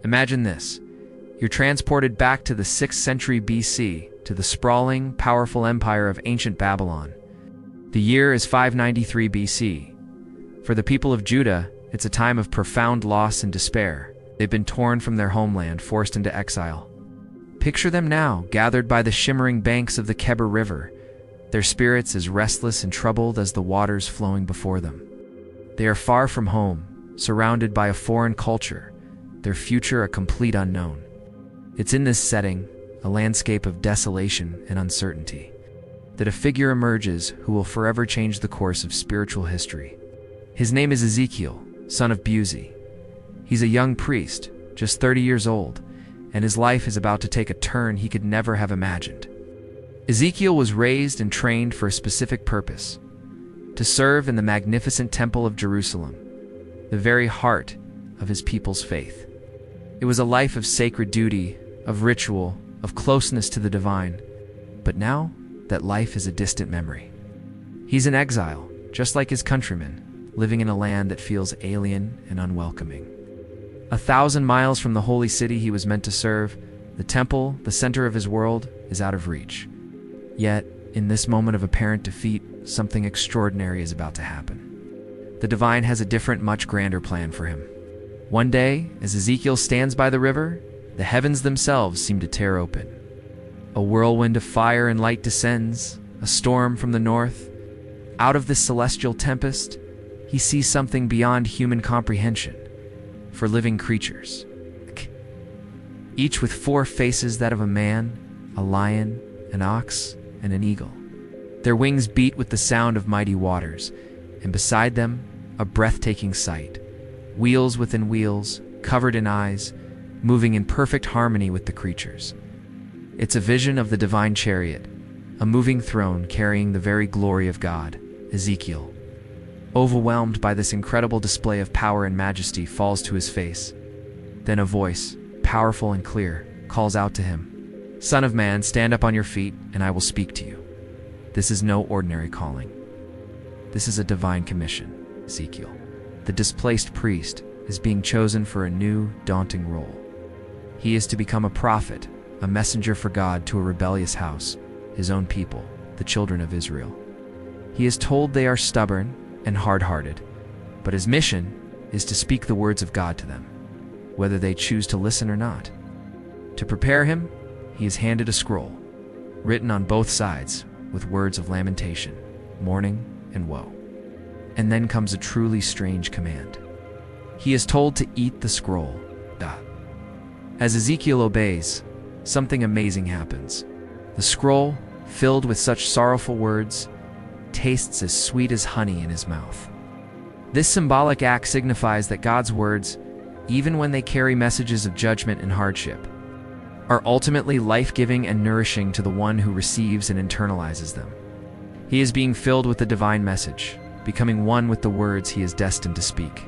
Imagine this. You're transported back to the 6th century BC, to the sprawling, powerful empire of ancient Babylon. The year is 593 BC. For the people of Judah, it's a time of profound loss and despair. They've been torn from their homeland, forced into exile. Picture them now, gathered by the shimmering banks of the Kebar River, their spirits as restless and troubled as the waters flowing before them. They are far from home, surrounded by a foreign culture, their future a complete unknown. It's in this setting, a landscape of desolation and uncertainty, that a figure emerges who will forever change the course of spiritual history. His name is Ezekiel, son of Buzi. He's a young priest, just 30 years old, and his life is about to take a turn he could never have imagined. Ezekiel was raised and trained for a specific purpose: to serve in the magnificent Temple of Jerusalem, the very heart of his people's faith. It was a life of sacred duty, of ritual, of closeness to the divine. But now, that life is a distant memory. He's in exile, just like his countrymen, living in a land that feels alien and unwelcoming. 1,000 miles from the holy city he was meant to serve, the temple, the center of his world, is out of reach. Yet, in this moment of apparent defeat, something extraordinary is about to happen. The divine has a different, much grander plan for him. One day, as Ezekiel stands by the river, the heavens themselves seem to tear open. A whirlwind of fire and light descends, a storm from the north. Out of this celestial tempest, he sees something beyond human comprehension. For living creatures, each with 4 faces, that of a man, a lion, an ox, and an eagle. Their wings beat with the sound of mighty waters, and beside them, a breathtaking sight. Wheels within wheels, covered in eyes, moving in perfect harmony with the creatures. It's a vision of the divine chariot, a moving throne carrying the very glory of God. Ezekiel, overwhelmed by this incredible display of power and majesty, falls to his face. Then a voice, powerful and clear, calls out to him, "Son of man, stand up on your feet, and I will speak to you." This is no ordinary calling. This is a divine commission. Ezekiel, the displaced priest, is being chosen for a new, daunting role. He is to become a prophet, a messenger for God to a rebellious house, his own people, the children of Israel. He is told they are stubborn and hard-hearted, but his mission is to speak the words of God to them, whether they choose to listen or not. To prepare him, he is handed a scroll, written on both sides with words of lamentation, mourning, and woe. And then comes a truly strange command. He is told to eat the scroll. As Ezekiel obeys, something amazing happens. The scroll, filled with such sorrowful words, tastes as sweet as honey in his mouth. This symbolic act signifies that God's words, even when they carry messages of judgment and hardship, are ultimately life-giving and nourishing to the one who receives and internalizes them. He is being filled with the divine message, becoming one with the words he is destined to speak.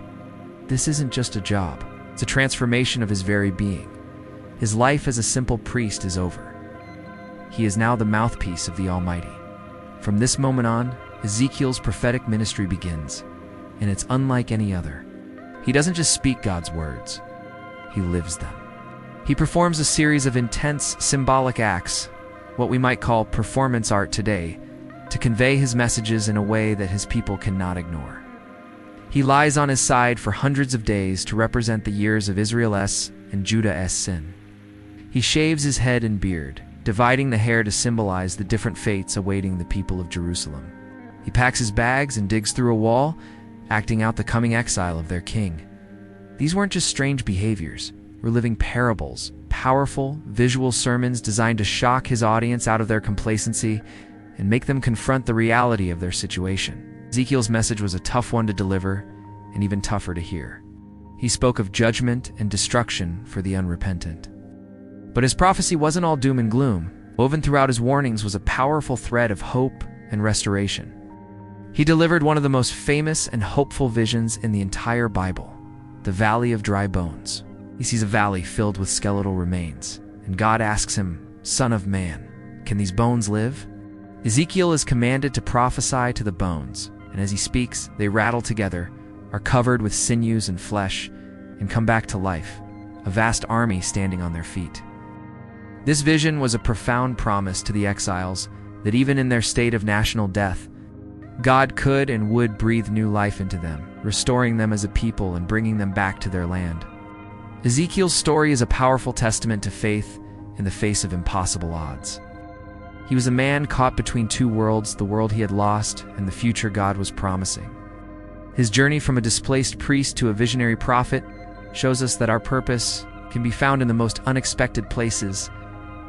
This isn't just a job, it's a transformation of his very being. His life as a simple priest is over. He is now the mouthpiece of the Almighty. From this moment on, Ezekiel's prophetic ministry begins, and it's unlike any other. He doesn't just speak God's words, he lives them. He performs a series of intense, symbolic acts, what we might call performance art today, to convey his messages in a way that his people cannot ignore. He lies on his side for hundreds of days to represent the years of Israel's and Judah's sin. He shaves his head and beard, dividing the hair to symbolize the different fates awaiting the people of Jerusalem. He packs his bags and digs through a wall, acting out the coming exile of their king. These weren't just strange behaviors, were living parables, powerful, visual sermons designed to shock his audience out of their complacency and make them confront the reality of their situation. Ezekiel's message was a tough one to deliver, and even tougher to hear. He spoke of judgment and destruction for the unrepentant. But his prophecy wasn't all doom and gloom. Woven throughout his warnings was a powerful thread of hope and restoration. He delivered one of the most famous and hopeful visions in the entire Bible, the Valley of Dry Bones. He sees a valley filled with skeletal remains, and God asks him, "Son of man, can these bones live?" Ezekiel is commanded to prophesy to the bones, and as he speaks, they rattle together, are covered with sinews and flesh, and come back to life, a vast army standing on their feet. This vision was a profound promise to the exiles that even in their state of national death, God could and would breathe new life into them, restoring them as a people and bringing them back to their land. Ezekiel's story is a powerful testament to faith in the face of impossible odds. He was a man caught between two worlds, the world he had lost and the future God was promising. His journey from a displaced priest to a visionary prophet shows us that our purpose can be found in the most unexpected places,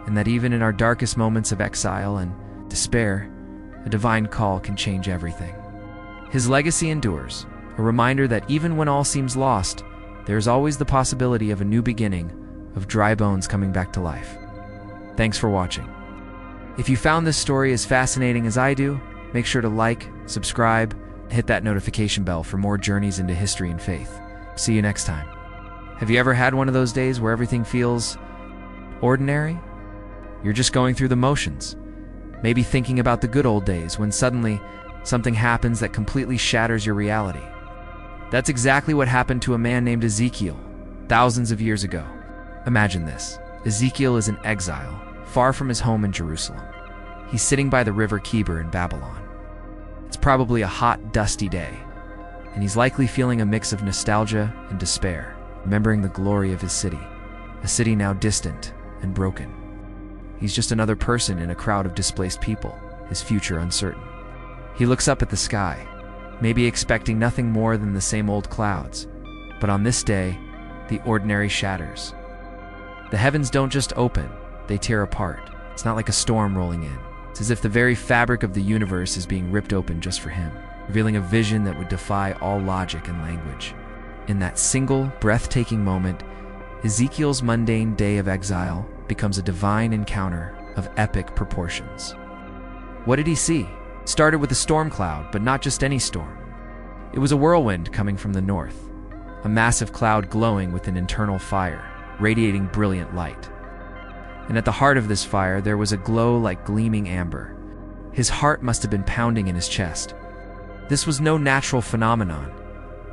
and that even in our darkest moments of exile and despair, a divine call can change everything. His legacy endures, a reminder that even when all seems lost, there is always the possibility of a new beginning, of dry bones coming back to life. Thanks for watching. If you found this story as fascinating as I do, make sure to like, subscribe, and hit that notification bell for more journeys into history and faith. See you next time. Have you ever had one of those days where everything feels ordinary? You're just going through the motions. Maybe thinking about the good old days when suddenly something happens that completely shatters your reality. That's exactly what happened to a man named Ezekiel, thousands of years ago. Imagine this. Ezekiel is in exile, far from his home in Jerusalem. He's sitting by the river Khebar in Babylon. It's probably a hot, dusty day, and he's likely feeling a mix of nostalgia and despair, remembering the glory of his city, a city now distant and broken. He's just another person in a crowd of displaced people, his future uncertain. He looks up at the sky, maybe expecting nothing more than the same old clouds. But on this day, the ordinary shatters. The heavens don't just open, they tear apart. It's not like a storm rolling in. It's as if the very fabric of the universe is being ripped open just for him, revealing a vision that would defy all logic and language. In that single, breathtaking moment, Ezekiel's mundane day of exile becomes a divine encounter of epic proportions. What did he see? It started with a storm cloud, but not just any storm. It was a whirlwind coming from the north, a massive cloud glowing with an internal fire, radiating brilliant light. And at the heart of this fire, there was a glow like gleaming amber. His heart must have been pounding in his chest. This was no natural phenomenon.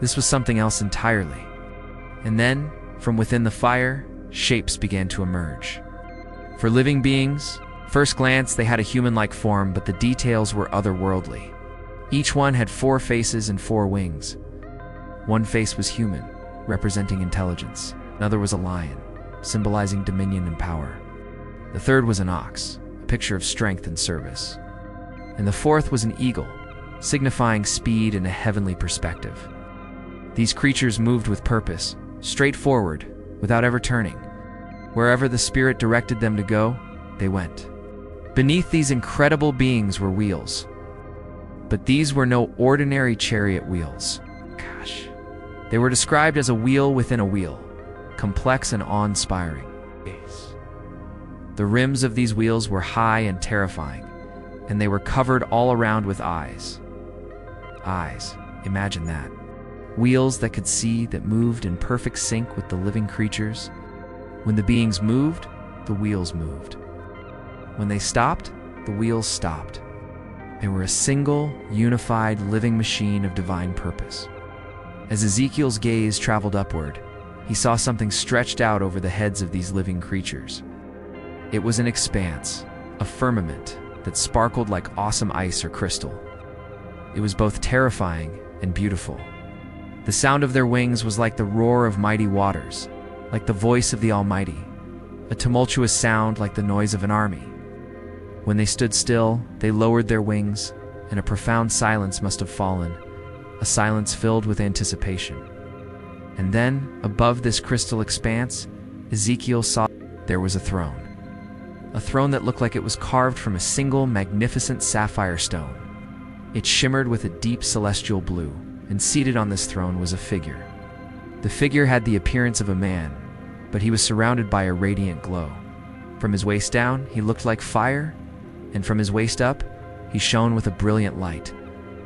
This was something else entirely. And then, from within the fire, shapes began to emerge. For living beings, first glance they had a human-like form, but the details were otherworldly. Each one had 4 faces and 4 wings. One face was human, representing intelligence. Another was a lion, symbolizing dominion and power. The third was an ox, a picture of strength and service. And the fourth was an eagle, signifying speed and a heavenly perspective. These creatures moved with purpose, straight forward, without ever turning. Wherever the spirit directed them to go, they went. Beneath these incredible beings were wheels. But these were no ordinary chariot wheels. They were described as a wheel within a wheel, complex and awe-inspiring. The rims of these wheels were high and terrifying, and they were covered all around with eyes. Eyes, imagine that. Wheels that could see, that moved in perfect sync with the living creatures. When the beings moved, the wheels moved. When they stopped, the wheels stopped. They were a single, unified, living machine of divine purpose. As Ezekiel's gaze traveled upward, he saw something stretched out over the heads of these living creatures. It was an expanse, a firmament that sparkled like awesome ice or crystal. It was both terrifying and beautiful. The sound of their wings was like the roar of mighty waters, like the voice of the Almighty, a tumultuous sound like the noise of an army. When they stood still, they lowered their wings, and a profound silence must have fallen, a silence filled with anticipation. And then, above this crystal expanse, Ezekiel saw there was a throne that looked like it was carved from a single magnificent sapphire stone. It shimmered with a deep celestial blue, and seated on this throne was a figure. The figure had the appearance of a man, but he was surrounded by a radiant glow. From his waist down, he looked like fire, and from his waist up, he shone with a brilliant light,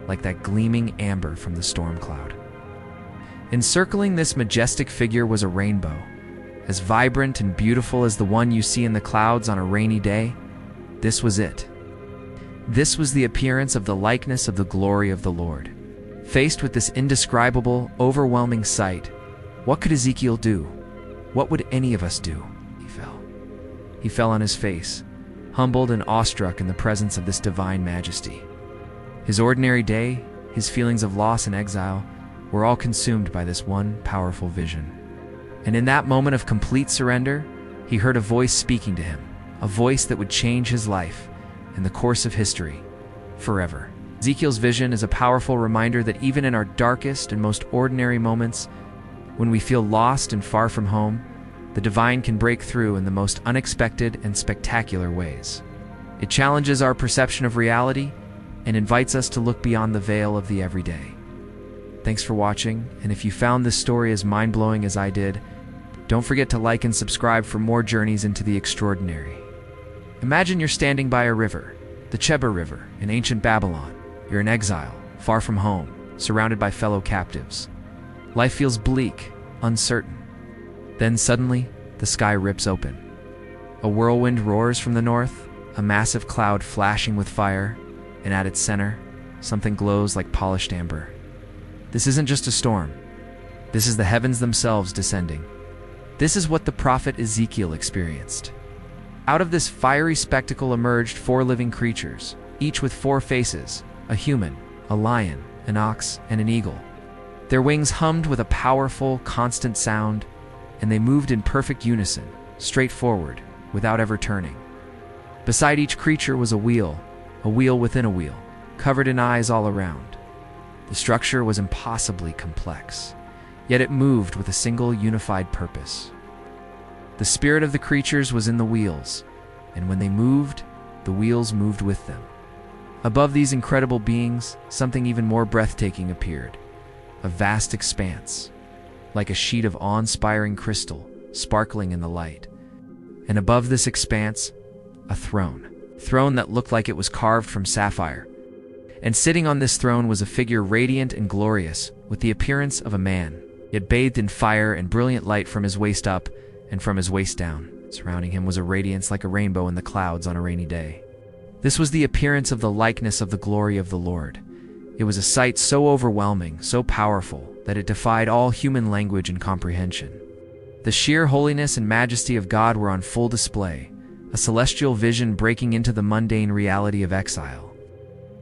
like that gleaming amber from the storm cloud. Encircling this majestic figure was a rainbow, as vibrant and beautiful as the one you see in the clouds on a rainy day. This was it. This was the appearance of the likeness of the glory of the Lord. Faced with this indescribable, overwhelming sight, what could Ezekiel do? What would any of us do? He fell. He fell on his face, humbled and awestruck in the presence of this divine majesty. His ordinary day, his feelings of loss and exile, were all consumed by this one powerful vision. And in that moment of complete surrender, he heard a voice speaking to him, a voice that would change his life and the course of history forever. Ezekiel's vision is a powerful reminder that even in our darkest and most ordinary moments, when we feel lost and far from home, the divine can break through in the most unexpected and spectacular ways. It challenges our perception of reality and invites us to look beyond the veil of the everyday. Thanks for watching, and if you found this story as mind-blowing as I did, don't forget to like and subscribe for more journeys into the extraordinary. Imagine you're standing by a river, the Chebar River, in ancient Babylon. You're in exile, far from home, surrounded by fellow captives. Life feels bleak, uncertain. Then suddenly, the sky rips open. A whirlwind roars from the north, a massive cloud flashing with fire, and at its center, something glows like polished amber. This isn't just a storm. This is the heavens themselves descending. This is what the prophet Ezekiel experienced. Out of this fiery spectacle emerged 4 living creatures, each with 4 faces, a human, a lion, an ox, and an eagle. Their wings hummed with a powerful, constant sound, and they moved in perfect unison, straight forward, without ever turning. Beside each creature was a wheel within a wheel, covered in eyes all around. The structure was impossibly complex, yet it moved with a single unified purpose. The spirit of the creatures was in the wheels, and when they moved, the wheels moved with them. Above these incredible beings, something even more breathtaking appeared, a vast expanse, like a sheet of awe-inspiring crystal, sparkling in the light. And above this expanse, a throne that looked like it was carved from sapphire. And sitting on this throne was a figure radiant and glorious, with the appearance of a man, yet bathed in fire and brilliant light from his waist up and from his waist down. Surrounding him was a radiance like a rainbow in the clouds on a rainy day. This was the appearance of the likeness of the glory of the Lord. It was a sight so overwhelming, so powerful, that it defied all human language and comprehension. The sheer holiness and majesty of God were on full display, a celestial vision breaking into the mundane reality of exile.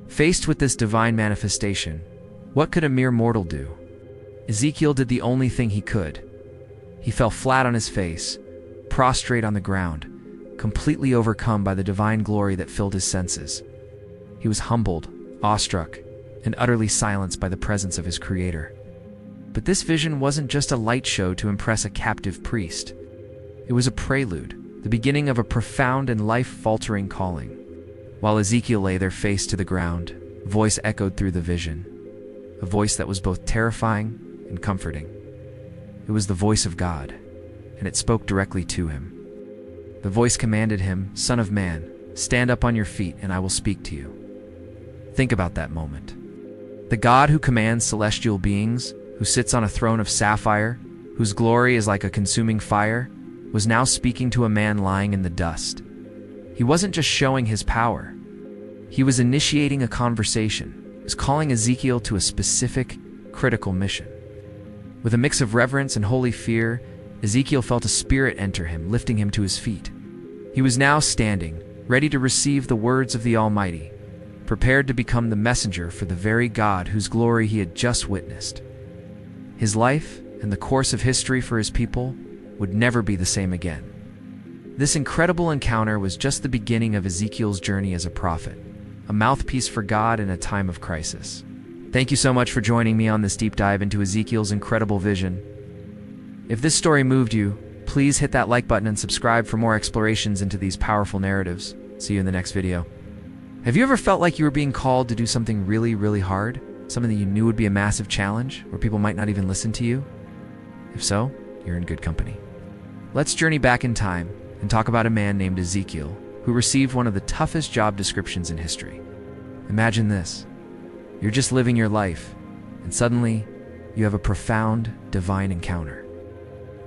Faced with this divine manifestation, what could a mere mortal do? Ezekiel did the only thing he could. He fell flat on his face, prostrate on the ground, completely overcome by the divine glory that filled his senses. He was humbled, awestruck, and utterly silenced by the presence of his Creator. But this vision wasn't just a light show to impress a captive priest. It was a prelude, the beginning of a profound and life-altering calling. While Ezekiel lay there face to the ground, a voice echoed through the vision, a voice that was both terrifying and comforting. It was the voice of God, and it spoke directly to him. The voice commanded him, "Son of man, stand up on your feet and I will speak to you." Think about that moment. The God who commands celestial beings, who sits on a throne of sapphire, whose glory is like a consuming fire, was now speaking to a man lying in the dust. He wasn't just showing his power. He was initiating a conversation. He was calling Ezekiel to a specific, critical mission. With a mix of reverence and holy fear, Ezekiel felt a spirit enter him, lifting him to his feet. He was now standing, ready to receive the words of the Almighty, prepared to become the messenger for the very God whose glory he had just witnessed. His life and the course of history for his people would never be the same again. This incredible encounter was just the beginning of Ezekiel's journey as a prophet, a mouthpiece for God in a time of crisis. Thank you so much for joining me on this deep dive into Ezekiel's incredible vision. If this story moved you, please hit that like button and subscribe for more explorations into these powerful narratives. See you in the next video. Have you ever felt like you were being called to do something really, really hard? Something that you knew would be a massive challenge, where people might not even listen to you? If so, you're in good company. Let's journey back in time and talk about a man named Ezekiel, who received one of the toughest job descriptions in history. Imagine this. You're just living your life, and suddenly, you have a profound, divine encounter.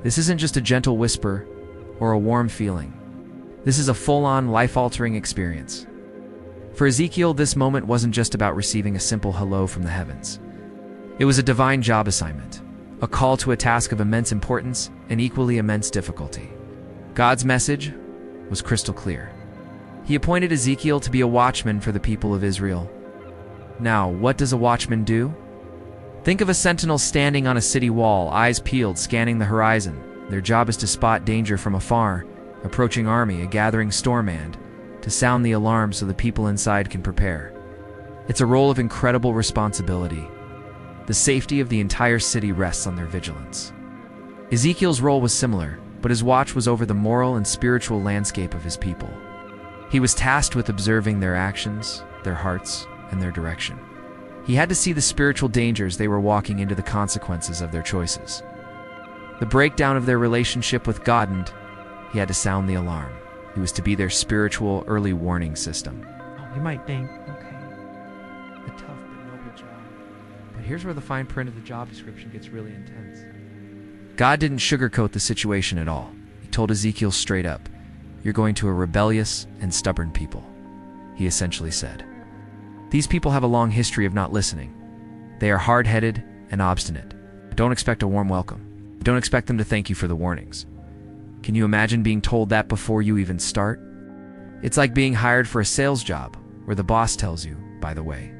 This isn't just a gentle whisper or a warm feeling. This is a full-on, life-altering experience. For Ezekiel, this moment wasn't just about receiving a simple hello from the heavens. It was a divine job assignment, a call to a task of immense importance and equally immense difficulty. God's message was crystal clear. He appointed Ezekiel to be a watchman for the people of Israel. Now, what does a watchman do? Think of a sentinel standing on a city wall, eyes peeled, scanning the horizon. Their job is to spot danger from afar, approaching army, a gathering storm, and to sound the alarm so the people inside can prepare. It's a role of incredible responsibility. The safety of the entire city rests on their vigilance. Ezekiel's role was similar, but his watch was over the moral and spiritual landscape of his people. He was tasked with observing their actions, their hearts, and their direction. He had to see the spiritual dangers they were walking into, the consequences of their choices, the breakdown of their relationship with God, and he had to sound the alarm. He was to be their spiritual early warning system. You might think, okay, a tough but noble job. But here's where the fine print of the job description gets really intense. God didn't sugarcoat the situation at all. He told Ezekiel straight up, "You're going to a rebellious and stubborn people." He essentially said, "These people have a long history of not listening. They are hard-headed and obstinate. Don't expect a warm welcome. Don't expect them to thank you for the warnings." Can you imagine being told that before you even start? It's like being hired for a sales job where the boss tells you, "By the way,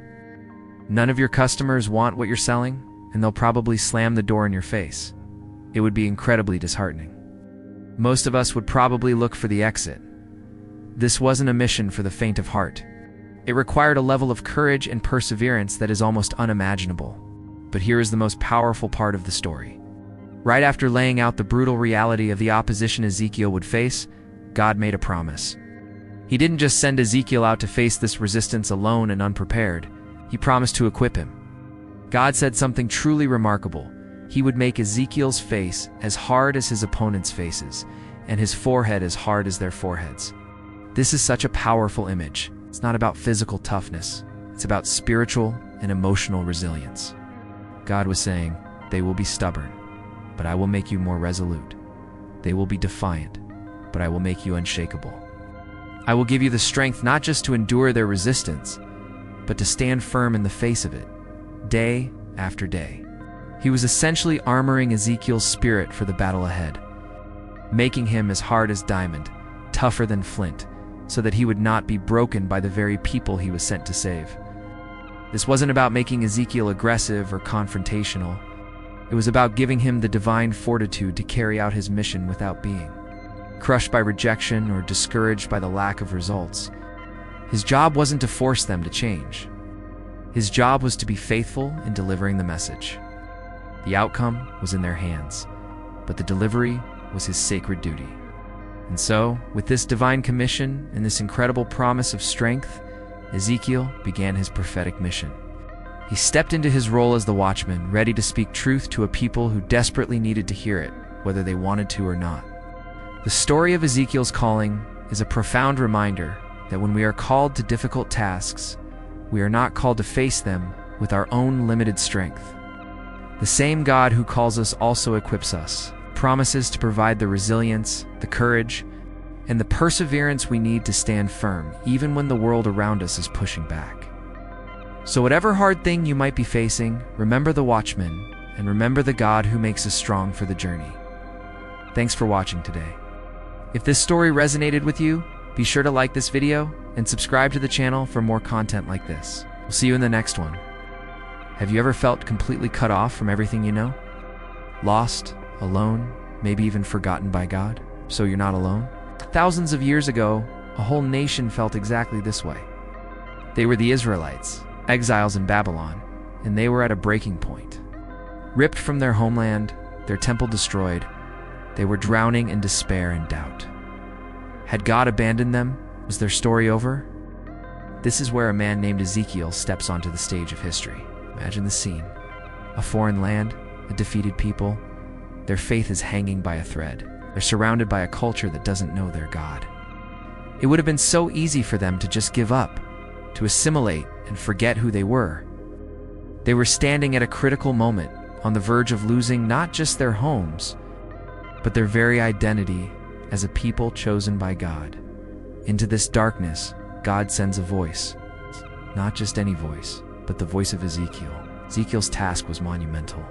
none of your customers want what you're selling, and they'll probably slam the door in your face." It would be incredibly disheartening. Most of us would probably look for the exit. This wasn't a mission for the faint of heart. It required a level of courage and perseverance that is almost unimaginable. But here is the most powerful part of the story. Right after laying out the brutal reality of the opposition Ezekiel would face, God made a promise. He didn't just send Ezekiel out to face this resistance alone and unprepared. He promised to equip him. God said something truly remarkable. He would make Ezekiel's face as hard as his opponents' faces, and his forehead as hard as their foreheads. This is such a powerful image. It's not about physical toughness. It's about spiritual and emotional resilience. God was saying, "They will be stubborn, but I will make you more resolute. They will be defiant, but I will make you unshakable. I will give you the strength not just to endure their resistance, but to stand firm in the face of it, day after day." He was essentially armoring Ezekiel's spirit for the battle ahead, making him as hard as diamond, tougher than flint, so that he would not be broken by the very people he was sent to save. This wasn't about making Ezekiel aggressive or confrontational. It was about giving him the divine fortitude to carry out his mission without being crushed by rejection or discouraged by the lack of results. His job wasn't to force them to change. His job was to be faithful in delivering the message. The outcome was in their hands, but the delivery was his sacred duty. And so, with this divine commission and this incredible promise of strength, Ezekiel began his prophetic mission. He stepped into his role as the watchman, ready to speak truth to a people who desperately needed to hear it, whether they wanted to or not. The story of Ezekiel's calling is a profound reminder that when we are called to difficult tasks, we are not called to face them with our own limited strength. The same God who calls us also equips us, promises to provide the resilience, the courage, and the perseverance we need to stand firm, even when the world around us is pushing back. So whatever hard thing you might be facing, remember the watchman, and remember the God who makes us strong for the journey. Thanks for watching today. If this story resonated with you, be sure to like this video and subscribe to the channel for more content like this. We'll see you in the next one. Have you ever felt completely cut off from everything you know? Lost, alone, maybe even forgotten by God? So you're not alone? Thousands of years ago, a whole nation felt exactly this way. They were the Israelites, exiles in Babylon, and they were at a breaking point. Ripped from their homeland, their temple destroyed, they were drowning in despair and doubt. Had God abandoned them? Was their story over? This is where a man named Ezekiel steps onto the stage of history. Imagine the scene. A foreign land, a defeated people. Their faith is hanging by a thread. They're surrounded by a culture that doesn't know their God. It would have been so easy for them to just give up, to assimilate and forget who they were. They were standing at a critical moment, on the verge of losing not just their homes, but their very identity as a people chosen by God. Into this darkness, God sends a voice. Not just any voice, but the voice of Ezekiel. Ezekiel's task was monumental.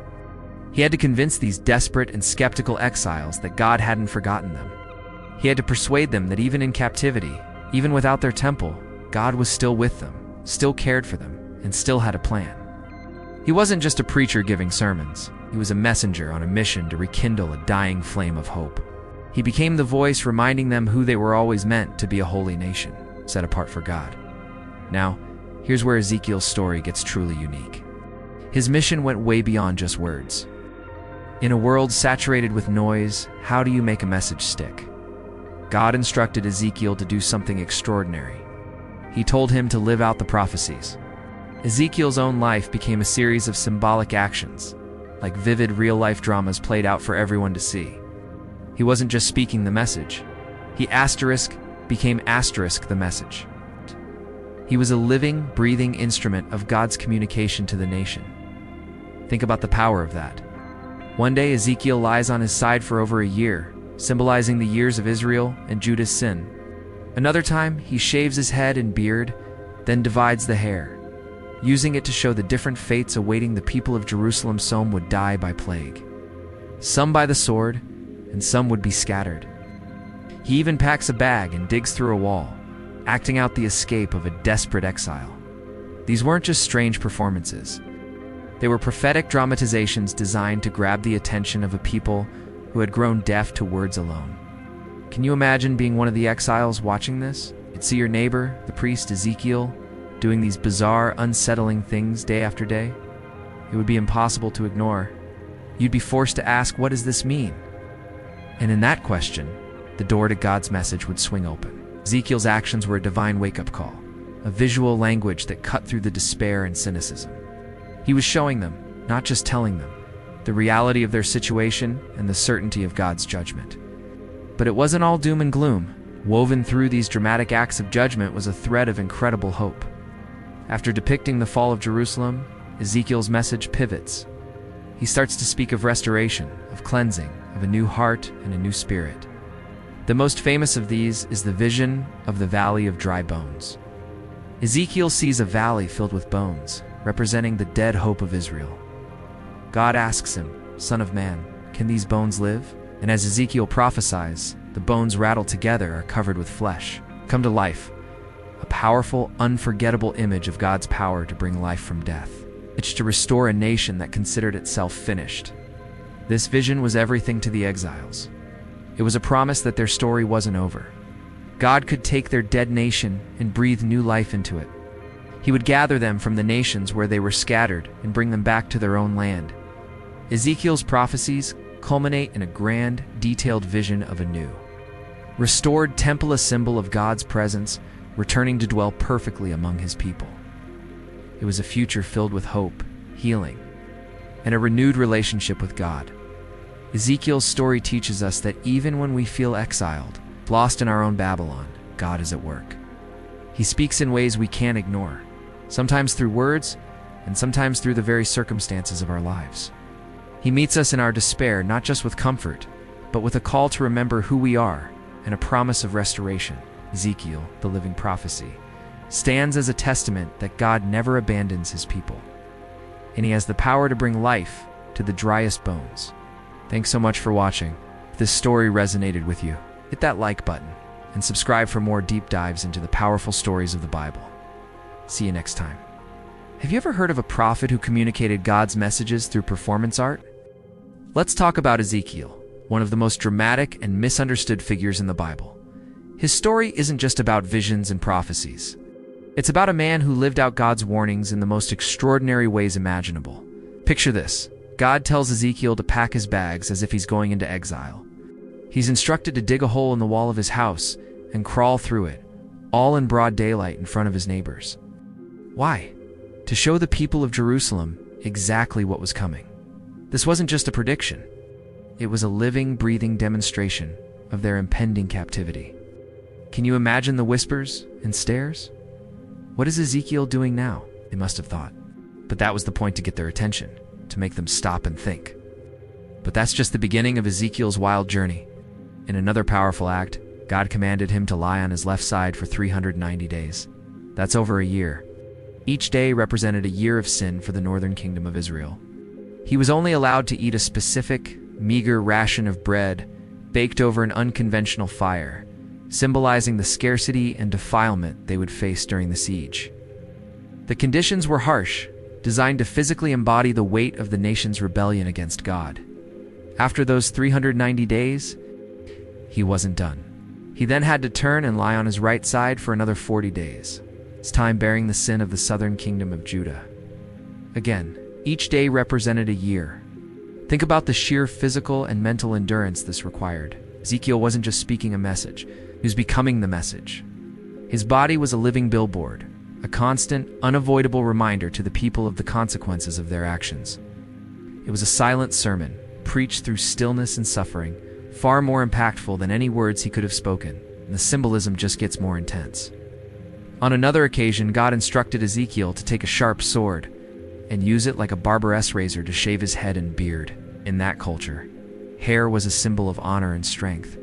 He had to convince these desperate and skeptical exiles that God hadn't forgotten them. He had to persuade them that even in captivity, even without their temple, God was still with them, still cared for them, and still had a plan. He wasn't just a preacher giving sermons. He was a messenger on a mission to rekindle a dying flame of hope. He became the voice reminding them who they were always meant to be: a holy nation, set apart for God. Now, here's where Ezekiel's story gets truly unique. His mission went way beyond just words. In a world saturated with noise, how do you make a message stick? God instructed Ezekiel to do something extraordinary. He told him to live out the prophecies. Ezekiel's own life became a series of symbolic actions, like vivid real-life dramas played out for everyone to see. He wasn't just speaking the message. He became the message. He was a living, breathing instrument of God's communication to the nation. Think about the power of that. One day, Ezekiel lies on his side for over a year, symbolizing the years of Israel and Judah's sin. Another time, he shaves his head and beard, then divides the hair, using it to show the different fates awaiting the people of Jerusalem. Some would die by plague, some by the sword, and some would be scattered. He even packs a bag and digs through a wall, acting out the escape of a desperate exile. These weren't just strange performances. They were prophetic dramatizations designed to grab the attention of a people who had grown deaf to words alone. Can you imagine being one of the exiles watching this? You'd see your neighbor, the priest Ezekiel, doing these bizarre, unsettling things day after day. It would be impossible to ignore. You'd be forced to ask, what does this mean? And in that question, the door to God's message would swing open. Ezekiel's actions were a divine wake-up call, a visual language that cut through the despair and cynicism. He was showing them, not just telling them, the reality of their situation and the certainty of God's judgment. But it wasn't all doom and gloom. Woven through these dramatic acts of judgment was a thread of incredible hope. After depicting the fall of Jerusalem, Ezekiel's message pivots. He starts to speak of restoration, of cleansing, of a new heart and a new spirit. The most famous of these is the vision of the Valley of Dry Bones. Ezekiel sees a valley filled with bones, representing the dead hope of Israel. God asks him, "Son of man, can these bones live?" And as Ezekiel prophesies, the bones rattle together are covered with flesh, come to life. A powerful, unforgettable image of God's power to bring life from death. It's to restore a nation that considered itself finished. This vision was everything to the exiles. It was a promise that their story wasn't over. God could take their dead nation and breathe new life into it. He would gather them from the nations where they were scattered and bring them back to their own land. Ezekiel's prophecies culminate in a grand, detailed vision of a new, restored temple, a symbol of God's presence, returning to dwell perfectly among his people. It was a future filled with hope, healing, and a renewed relationship with God. Ezekiel's story teaches us that even when we feel exiled, lost in our own Babylon, God is at work. He speaks in ways we can't ignore, sometimes through words, and sometimes through the very circumstances of our lives. He meets us in our despair, not just with comfort, but with a call to remember who we are and a promise of restoration. Ezekiel, the living prophecy, stands as a testament that God never abandons his people, and he has the power to bring life to the driest bones. Thanks so much for watching. If this story resonated with you, hit that like button and subscribe for more deep dives into the powerful stories of the Bible. See you next time. Have you ever heard of a prophet who communicated God's messages through performance art? Let's talk about Ezekiel, one of the most dramatic and misunderstood figures in the Bible. His story isn't just about visions and prophecies. It's about a man who lived out God's warnings in the most extraordinary ways imaginable. Picture this. God tells Ezekiel to pack his bags as if he's going into exile. He's instructed to dig a hole in the wall of his house and crawl through it, all in broad daylight in front of his neighbors. Why? To show the people of Jerusalem exactly what was coming. This wasn't just a prediction. It was a living, breathing demonstration of their impending captivity. Can you imagine the whispers and stares? What is Ezekiel doing now? They must have thought. But that was the point to get their attention, to make them stop and think. But that's just the beginning of Ezekiel's wild journey. In another powerful act, God commanded him to lie on his left side for 390 days. That's over a year. Each day represented a year of sin for the northern kingdom of Israel. He was only allowed to eat a specific, meager ration of bread baked over an unconventional fire, symbolizing the scarcity and defilement they would face during the siege. The conditions were harsh, designed to physically embody the weight of the nation's rebellion against God. After those 390 days, he wasn't done. He then had to turn and lie on his right side for another 40 days, his time bearing the sin of the southern kingdom of Judah. Again, each day represented a year. Think about the sheer physical and mental endurance this required. Ezekiel wasn't just speaking a message, he was becoming the message. His body was a living billboard, a constant, unavoidable reminder to the people of the consequences of their actions. It was a silent sermon, preached through stillness and suffering, far more impactful than any words he could have spoken, and the symbolism just gets more intense. On another occasion, God instructed Ezekiel to take a sharp sword and use it like a barber's razor to shave his head and beard. In that culture, hair was a symbol of honor and strength.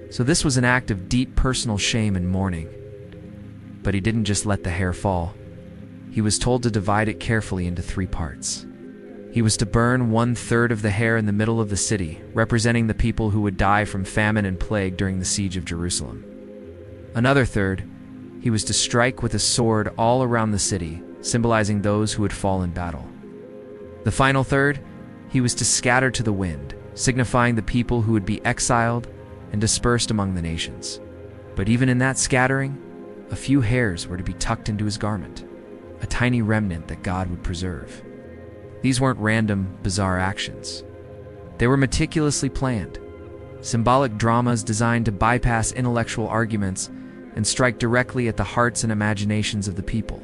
So this was an act of deep personal shame and mourning. But he didn't just let the hair fall. He was told to divide it carefully into 3 parts. He was to burn 1/3 of the hair in the middle of the city, representing the people who would die from famine and plague during the siege of Jerusalem. Another third, he was to strike with a sword all around the city, symbolizing those who would fall in battle. The final third, he was to scatter to the wind, signifying the people who would be exiled and dispersed among the nations. But even in that scattering, a few hairs were to be tucked into his garment, a tiny remnant that God would preserve. These weren't random, bizarre actions. They were meticulously planned, symbolic dramas designed to bypass intellectual arguments and strike directly at the hearts and imaginations of the people.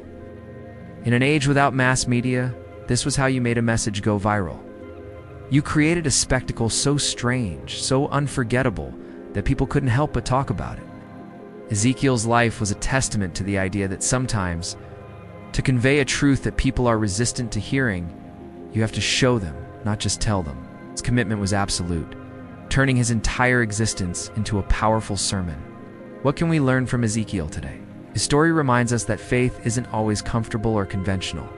In an age without mass media, this was how you made a message go viral. You created a spectacle so strange, so unforgettable, that people couldn't help but talk about it. Ezekiel's life was a testament to the idea that sometimes, to convey a truth that people are resistant to hearing, you have to show them, not just tell them. His commitment was absolute, turning his entire existence into a powerful sermon. What can we learn from Ezekiel today? His story reminds us that faith isn't always comfortable or conventional.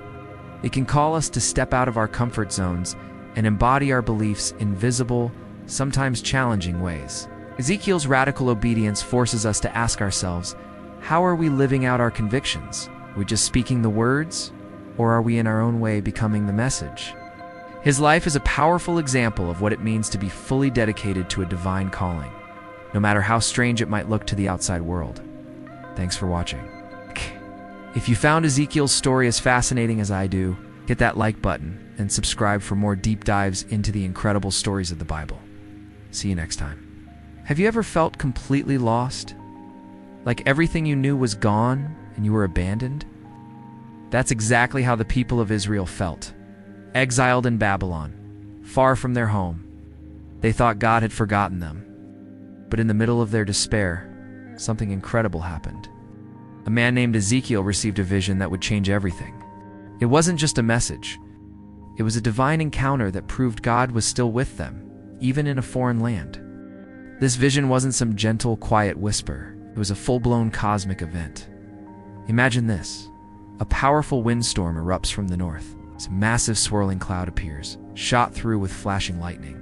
It can call us to step out of our comfort zones and embody our beliefs in visible, sometimes challenging ways. Ezekiel's radical obedience forces us to ask ourselves, how are we living out our convictions? Are we just speaking the words, or are we in our own way becoming the message? His life is a powerful example of what it means to be fully dedicated to a divine calling, no matter how strange it might look to the outside world. Thanks for watching. If you found Ezekiel's story as fascinating as I do, hit that like button and subscribe for more deep dives into the incredible stories of the Bible. See you next time. Have you ever felt completely lost? Like everything you knew was gone and you were abandoned? That's exactly how the people of Israel felt. Exiled in Babylon, far from their home. They thought God had forgotten them. But in the middle of their despair, something incredible happened. A man named Ezekiel received a vision that would change everything. It wasn't just a message. It was a divine encounter that proved God was still with them, even in a foreign land. This vision wasn't some gentle, quiet whisper. It was a full-blown cosmic event. Imagine this. A powerful windstorm erupts from the north. This massive swirling cloud appears, shot through with flashing lightning.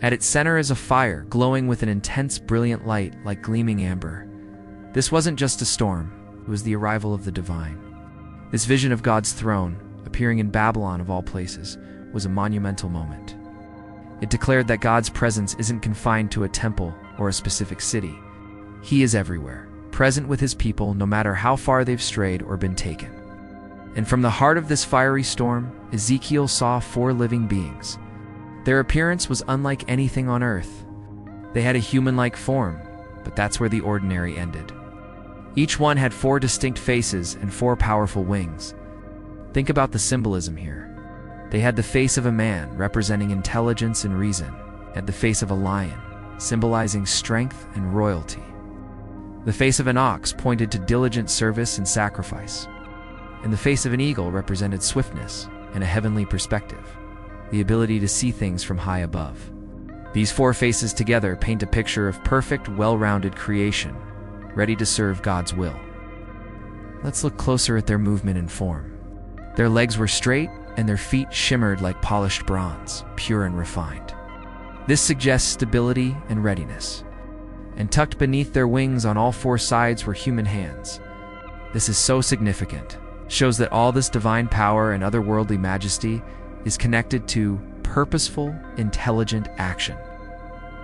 At its center is a fire, glowing with an intense, brilliant light like gleaming amber. This wasn't just a storm. It was the arrival of the divine. This vision of God's throne, appearing in Babylon of all places, was a monumental moment. It declared that God's presence isn't confined to a temple or a specific city. He is everywhere, present with his people no matter how far they've strayed or been taken. And from the heart of this fiery storm, Ezekiel saw 4 living beings. Their appearance was unlike anything on earth. They had a human-like form, but that's where the ordinary ended. Each one had 4 distinct faces and 4 powerful wings. Think about the symbolism here. They had the face of a man, representing intelligence and reason, and the face of a lion, symbolizing strength and royalty. The face of an ox pointed to diligent service and sacrifice, and the face of an eagle represented swiftness and a heavenly perspective, the ability to see things from high above. These 4 faces together paint a picture of perfect, well-rounded creation, ready to serve God's will. Let's look closer at their movement and form. Their legs were straight, and their feet shimmered like polished bronze, pure and refined. This suggests stability and readiness. And tucked beneath their wings on all four sides were human hands. This is so significant. Shows that all this divine power and otherworldly majesty is connected to purposeful, intelligent action.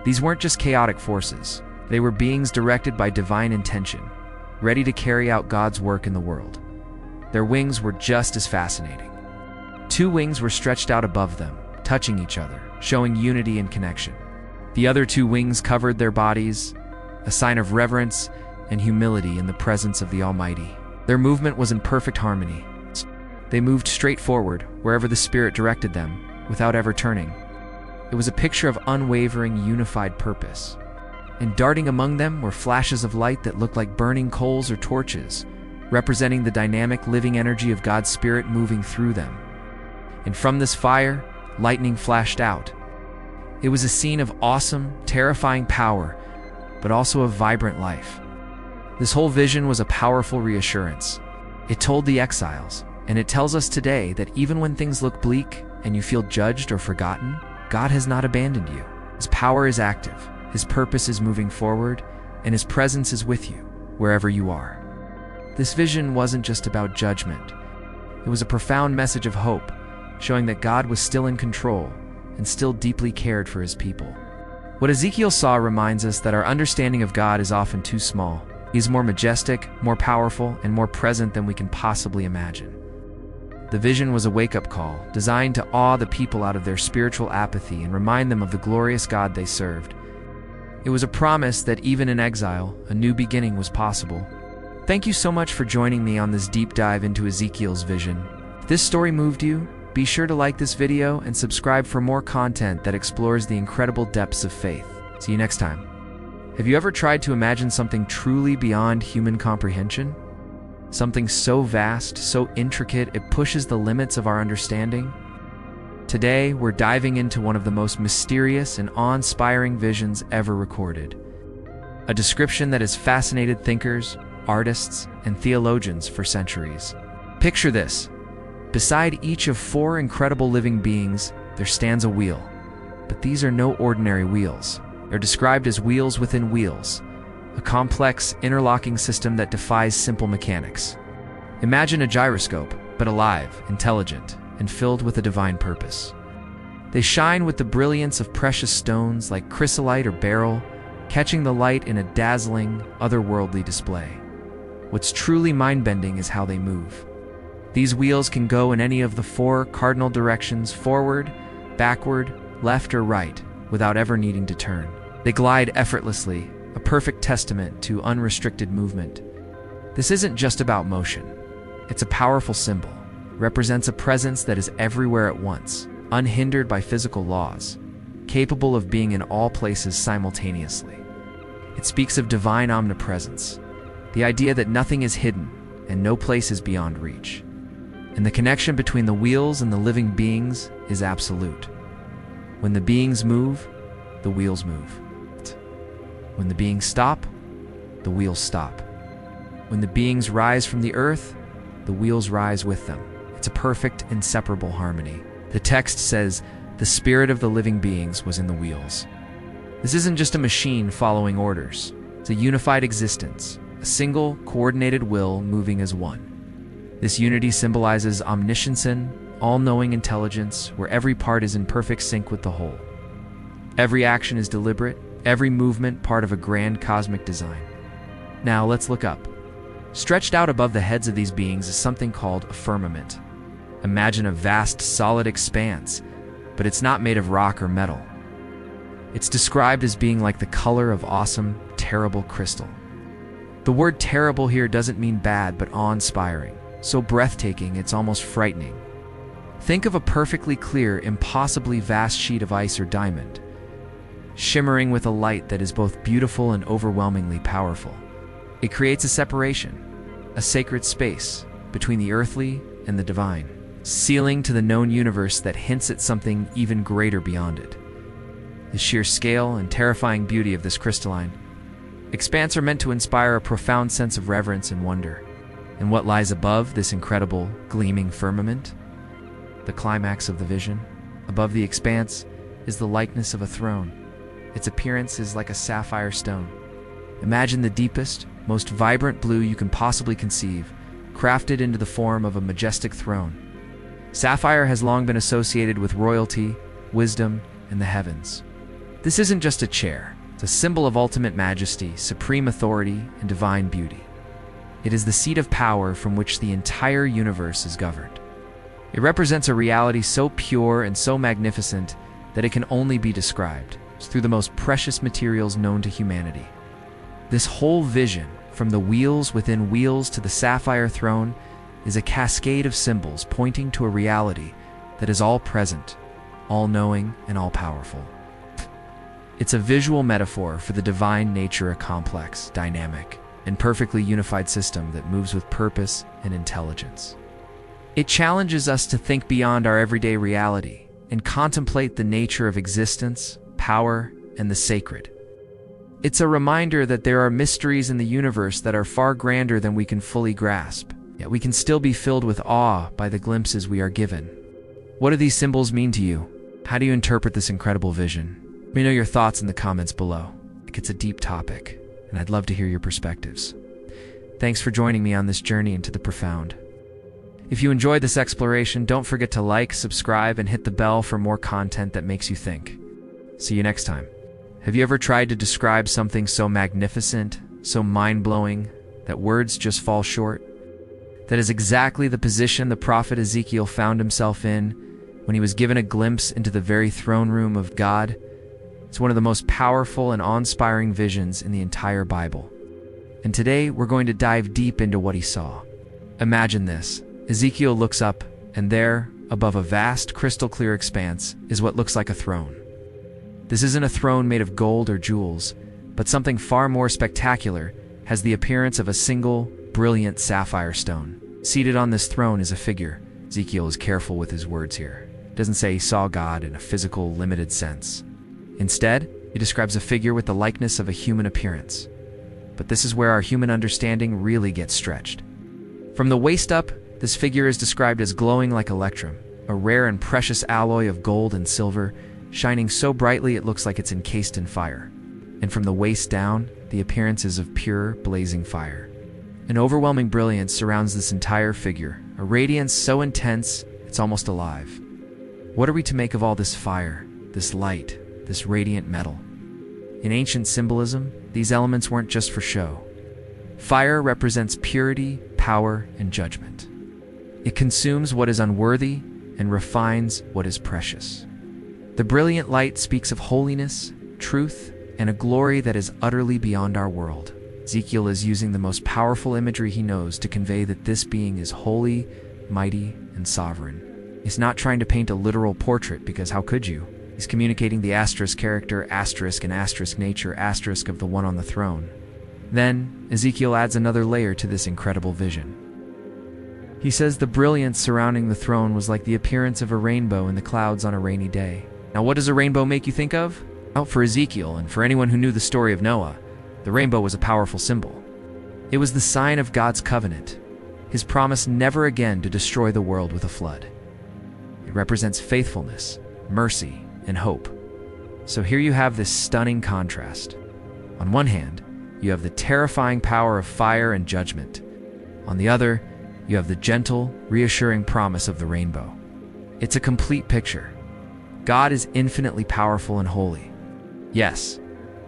These weren't just chaotic forces. They were beings directed by divine intention, ready to carry out God's work in the world. Their wings were just as fascinating. Two wings were stretched out above them, touching each other, showing unity and connection. The other two wings covered their bodies, a sign of reverence and humility in the presence of the Almighty. Their movement was in perfect harmony. They moved straight forward, wherever the Spirit directed them, without ever turning. It was a picture of unwavering, unified purpose. And darting among them were flashes of light that looked like burning coals or torches, representing the dynamic, living energy of God's Spirit moving through them. And from this fire, lightning flashed out. It was a scene of awesome, terrifying power, but also of vibrant life. This whole vision was a powerful reassurance. It told the exiles, and it tells us today, that even when things look bleak and you feel judged or forgotten, God has not abandoned you. His power is active, His purpose is moving forward, and His presence is with you, wherever you are. This vision wasn't just about judgment. It was a profound message of hope, showing that God was still in control and still deeply cared for His people. What Ezekiel saw reminds us that our understanding of God is often too small. He is more majestic, more powerful, and more present than we can possibly imagine. The vision was a wake-up call, designed to awe the people out of their spiritual apathy and remind them of the glorious God they served. It was a promise that even in exile, a new beginning was possible. Thank you so much for joining me on this deep dive into Ezekiel's vision. If this story moved you, be sure to like this video and subscribe for more content that explores the incredible depths of faith. See you next time. Have you ever tried to imagine something truly beyond human comprehension? Something so vast, so intricate, it pushes the limits of our understanding? Today, we're diving into one of the most mysterious and awe-inspiring visions ever recorded. A description that has fascinated thinkers, artists, and theologians for centuries. Picture this. Beside each of four incredible living beings, there stands a wheel. But these are no ordinary wheels. They're described as wheels within wheels, a complex, interlocking system that defies simple mechanics. Imagine a gyroscope, but alive, intelligent, and filled with a divine purpose. They shine with the brilliance of precious stones like chrysolite or beryl, catching the light in a dazzling, otherworldly display. What's truly mind-bending is how they move. These wheels can go in any of the four cardinal directions: forward, backward, left, or right, without ever needing to turn. They glide effortlessly, a perfect testament to unrestricted movement. This isn't just about motion. It's a powerful symbol. It represents a presence that is everywhere at once, unhindered by physical laws, capable of being in all places simultaneously. It speaks of divine omnipresence, the idea that nothing is hidden and no place is beyond reach. And the connection between the wheels and the living beings is absolute. When the beings move, the wheels move. When the beings stop, the wheels stop. When the beings rise from the earth, the wheels rise with them. It's a perfect, inseparable harmony. The text says, "The spirit of the living beings was in the wheels." This isn't just a machine following orders. It's a unified existence, a single, coordinated will moving as one. This unity symbolizes omniscience, all-knowing intelligence, where every part is in perfect sync with the whole. Every action is deliberate, every movement part of a grand cosmic design. Now let's look up. Stretched out above the heads of these beings is something called a firmament. Imagine a vast, solid expanse, but it's not made of rock or metal. It's described as being like the color of awesome, terrible crystal. The word terrible here doesn't mean bad, but awe-inspiring. So breathtaking, it's almost frightening. Think of a perfectly clear, impossibly vast sheet of ice or diamond, shimmering with a light that is both beautiful and overwhelmingly powerful. It creates a separation, a sacred space, between the earthly and the divine, sealing to the known universe that hints at something even greater beyond it. The sheer scale and terrifying beauty of this crystalline expanse are meant to inspire a profound sense of reverence and wonder. And what lies above this incredible, gleaming firmament? the climax of the vision. Above the expanse is the likeness of a throne. Its appearance is like a sapphire stone. Imagine the deepest, most vibrant blue you can possibly conceive, crafted into the form of a majestic throne. Sapphire has long been associated with royalty, wisdom, and the heavens. This isn't just a chair. It's a symbol of ultimate majesty, supreme authority, and divine beauty. It is the seat of power from which the entire universe is governed. It represents a reality so pure and so magnificent that it can only be described through the most precious materials known to humanity. This whole vision, from the wheels within wheels to the sapphire throne, is a cascade of symbols pointing to a reality that is all-present, all-knowing, and all-powerful. It's a visual metaphor for the divine nature, a complex, dynamic, and perfectly unified system that moves with purpose and intelligence. It challenges us to think beyond our everyday reality and contemplate the nature of existence, power, and the sacred. It's a reminder that there are mysteries in the universe that are far grander than we can fully grasp, yet we can still be filled with awe by the glimpses we are given. What do these symbols mean to you? How do you interpret this incredible vision? Let me know your thoughts in the comments below. It's a deep topic, and I'd love to hear your perspectives. Thanks for joining me on this journey into the profound. If you enjoyed this exploration, don't forget to like, subscribe, and hit the bell for more content that makes you think. See you next time. Have you ever tried to describe something so magnificent, so mind-blowing, that words just fall short? That is exactly the position the prophet Ezekiel found himself in when he was given a glimpse into the very throne room of God. It's one of the most powerful and awe-inspiring visions in the entire Bible. And today, we're going to dive deep into what he saw. Imagine this. Ezekiel looks up, and there, above a vast, crystal-clear expanse, is what looks like a throne. This isn't a throne made of gold or jewels, but something far more spectacular, has the appearance of a single, brilliant sapphire stone. Seated on this throne is a figure. Ezekiel is careful with his words here. It doesn't say he saw God in a physical, limited sense. Instead, he describes a figure with the likeness of a human appearance. But this is where our human understanding really gets stretched. From the waist up, this figure is described as glowing like electrum, a rare and precious alloy of gold and silver, shining so brightly it looks like it's encased in fire. And from the waist down, the appearance is of pure, blazing fire. An overwhelming brilliance surrounds this entire figure, a radiance so intense, it's almost alive. What are we to make of all this fire, this light, this radiant metal? In ancient symbolism, these elements weren't just for show. Fire represents purity, power, and judgment. It consumes what is unworthy and refines what is precious. The brilliant light speaks of holiness, truth, and a glory that is utterly beyond our world. Ezekiel is using the most powerful imagery he knows to convey that this being is holy, mighty, and sovereign. He's not trying to paint a literal portrait, because how could you? He's communicating the asterisk character, asterisk, and asterisk nature, asterisk of the one on the throne. Then, Ezekiel adds another layer to this incredible vision. He says the brilliance surrounding the throne was like the appearance of a rainbow in the clouds on a rainy day. Now, what does a rainbow make you think of? Well, for Ezekiel, and for anyone who knew the story of Noah, the rainbow was a powerful symbol. It was the sign of God's covenant, his promise never again to destroy the world with a flood. It represents faithfulness, mercy, and hope. So here you have this stunning contrast. On one hand, you have the terrifying power of fire and judgment. On the other, you have the gentle, reassuring promise of the rainbow. It's a complete picture. God is infinitely powerful and holy. Yes,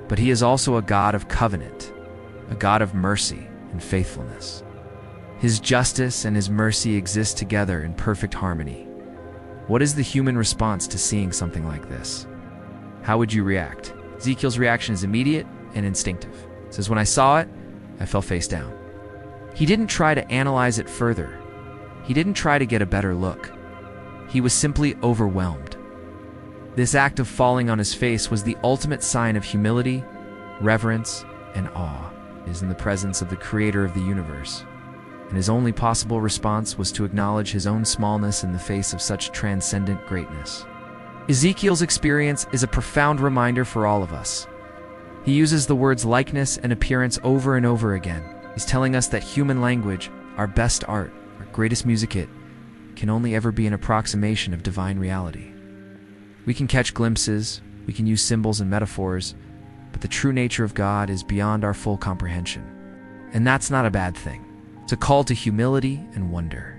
but he is also a God of covenant, a God of mercy and faithfulness. His justice and his mercy exist together in perfect harmony. What is the human response to seeing something like this? How would you react? Ezekiel's reaction is immediate and instinctive. It says, "When I saw it, I fell face down." He didn't try to analyze it further. He didn't try to get a better look. He was simply overwhelmed. This act of falling on his face was the ultimate sign of humility, reverence, and awe. He is in the presence of the creator of the universe, and his only possible response was to acknowledge his own smallness in the face of such transcendent greatness. Ezekiel's experience is a profound reminder for all of us. He uses the words likeness and appearance over and over again. He's telling us that human language, our best art, our greatest music hit, can only ever be an approximation of divine reality. We can catch glimpses, we can use symbols and metaphors, but the true nature of God is beyond our full comprehension. And that's not a bad thing. It's a call to humility and wonder.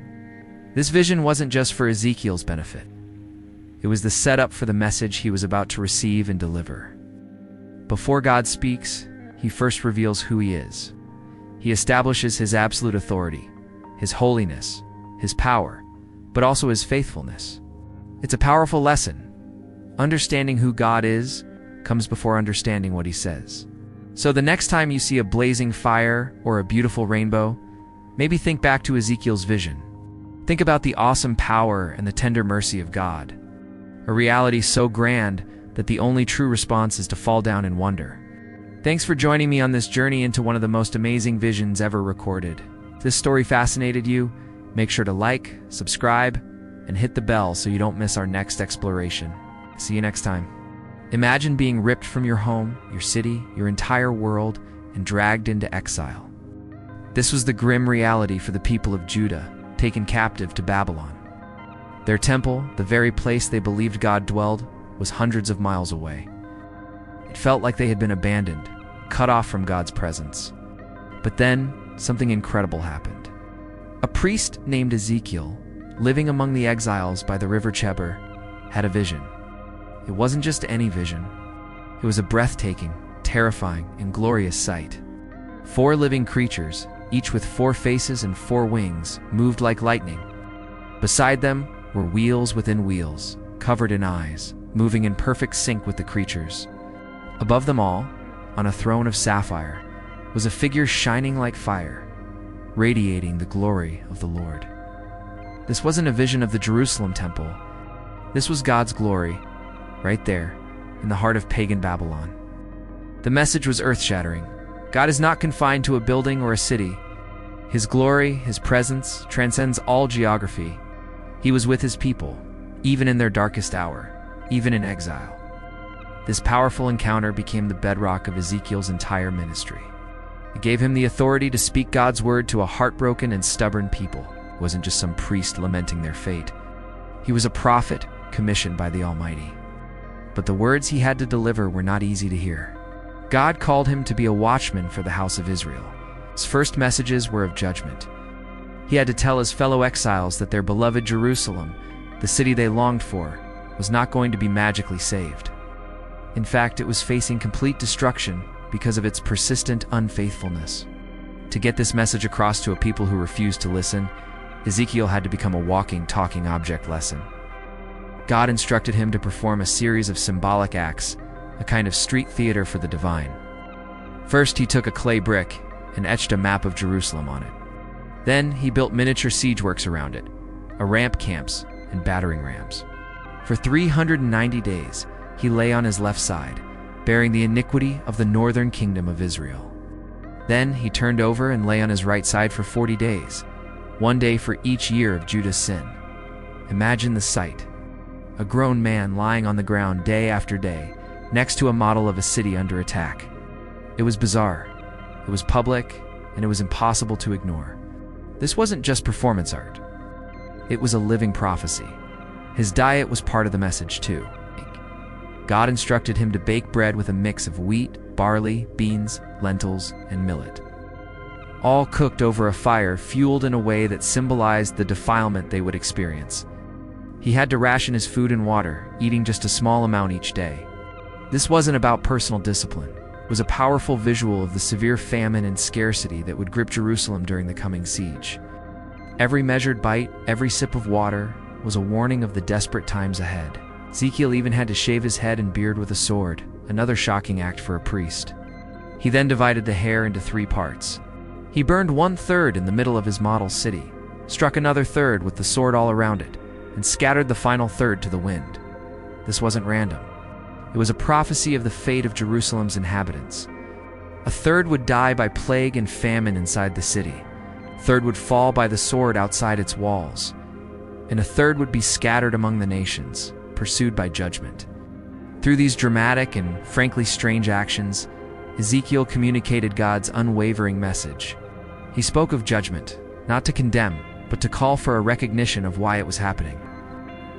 This vision wasn't just for Ezekiel's benefit. It was the setup for the message he was about to receive and deliver. Before God speaks, he first reveals who he is. He establishes his absolute authority, his holiness, his power, but also his faithfulness. It's a powerful lesson. Understanding who God is comes before understanding what he says. So the next time you see a blazing fire or a beautiful rainbow, maybe think back to Ezekiel's vision. Think about the awesome power and the tender mercy of God. A reality so grand that the only true response is to fall down in wonder. Thanks for joining me on this journey into one of the most amazing visions ever recorded. If this story fascinated you, make sure to like, subscribe, and hit the bell so you don't miss our next exploration. See you next time. Imagine being ripped from your home, your city, your entire world, and dragged into exile. This was the grim reality for the people of Judah, taken captive to Babylon. Their temple, the very place they believed God dwelled, was hundreds of miles away. It felt like they had been abandoned, cut off from God's presence. But then, something incredible happened. A priest named Ezekiel, living among the exiles by the river Chebar, had a vision. It wasn't just any vision. It was a breathtaking, terrifying, and glorious sight. 4 living creatures, each with 4 faces and 4 wings, moved like lightning. Beside them were wheels within wheels, covered in eyes, moving in perfect sync with the creatures. Above them all, on a throne of sapphire, was a figure shining like fire, radiating the glory of the Lord. This wasn't a vision of the Jerusalem temple. This was God's glory, right there, in the heart of pagan Babylon. The message was earth-shattering. God is not confined to a building or a city. His glory, his presence, transcends all geography. He was with his people, even in their darkest hour, even in exile. This powerful encounter became the bedrock of Ezekiel's entire ministry. It gave him the authority to speak God's word to a heartbroken and stubborn people. It wasn't just some priest lamenting their fate. He was a prophet commissioned by the Almighty. But the words he had to deliver were not easy to hear. God called him to be a watchman for the house of Israel. His first messages were of judgment. He had to tell his fellow exiles that their beloved Jerusalem, the city they longed for, was not going to be magically saved. In fact, it was facing complete destruction because of its persistent unfaithfulness. To get this message across to a people who refused to listen, Ezekiel had to become a walking, talking object lesson. God instructed him to perform a series of symbolic acts, a kind of street theater for the divine. First, he took a clay brick and etched a map of Jerusalem on it. Then, he built miniature siege works around it, ramp camps, and battering rams. For 390 days, he lay on his left side, bearing the iniquity of the northern kingdom of Israel. Then, he turned over and lay on his right side for 40 days, 1 day for each year of Judah's sin. Imagine the sight. A grown man lying on the ground day after day, next to a model of a city under attack. It was bizarre, it was public, and it was impossible to ignore. This wasn't just performance art. It was a living prophecy. His diet was part of the message too. God instructed him to bake bread with a mix of wheat, barley, beans, lentils, and millet. All cooked over a fire fueled in a way that symbolized the defilement they would experience. He had to ration his food and water, eating just a small amount each day. This wasn't about personal discipline. It was a powerful visual of the severe famine and scarcity that would grip Jerusalem during the coming siege. Every measured bite, every sip of water, was a warning of the desperate times ahead. Ezekiel even had to shave his head and beard with a sword, another shocking act for a priest. He then divided the hair into 3 parts. He burned 1/3 in the middle of his model city, struck another 1/3 with the sword all around it, and scattered the final 1/3 to the wind. This wasn't random. It was a prophecy of the fate of Jerusalem's inhabitants. A 1/3 would die by plague and famine inside the city. A 1/3 would fall by the sword outside its walls. And a 1/3 would be scattered among the nations, pursued by judgment. Through these dramatic and frankly strange actions, Ezekiel communicated God's unwavering message. He spoke of judgment, not to condemn, but to call for a recognition of why it was happening.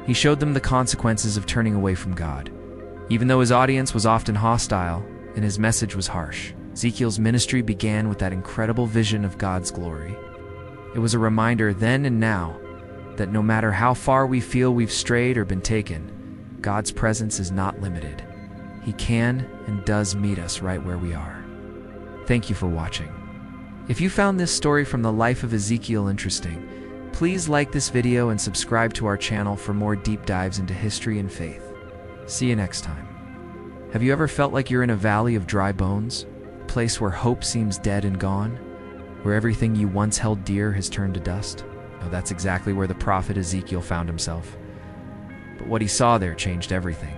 He showed them the consequences of turning away from God. Even though his audience was often hostile and his message was harsh, Ezekiel's ministry began with that incredible vision of God's glory. It was a reminder then and now that no matter how far we feel we've strayed or been taken, God's presence is not limited. He can and does meet us right where we are. Thank you for watching. If you found this story from the life of Ezekiel interesting, please like this video and subscribe to our channel for more deep dives into history and faith. See you next time. Have you ever felt like you're in a valley of dry bones? A place where hope seems dead and gone? Where everything you once held dear has turned to dust? Oh, that's exactly where the prophet Ezekiel found himself. But what he saw there changed everything.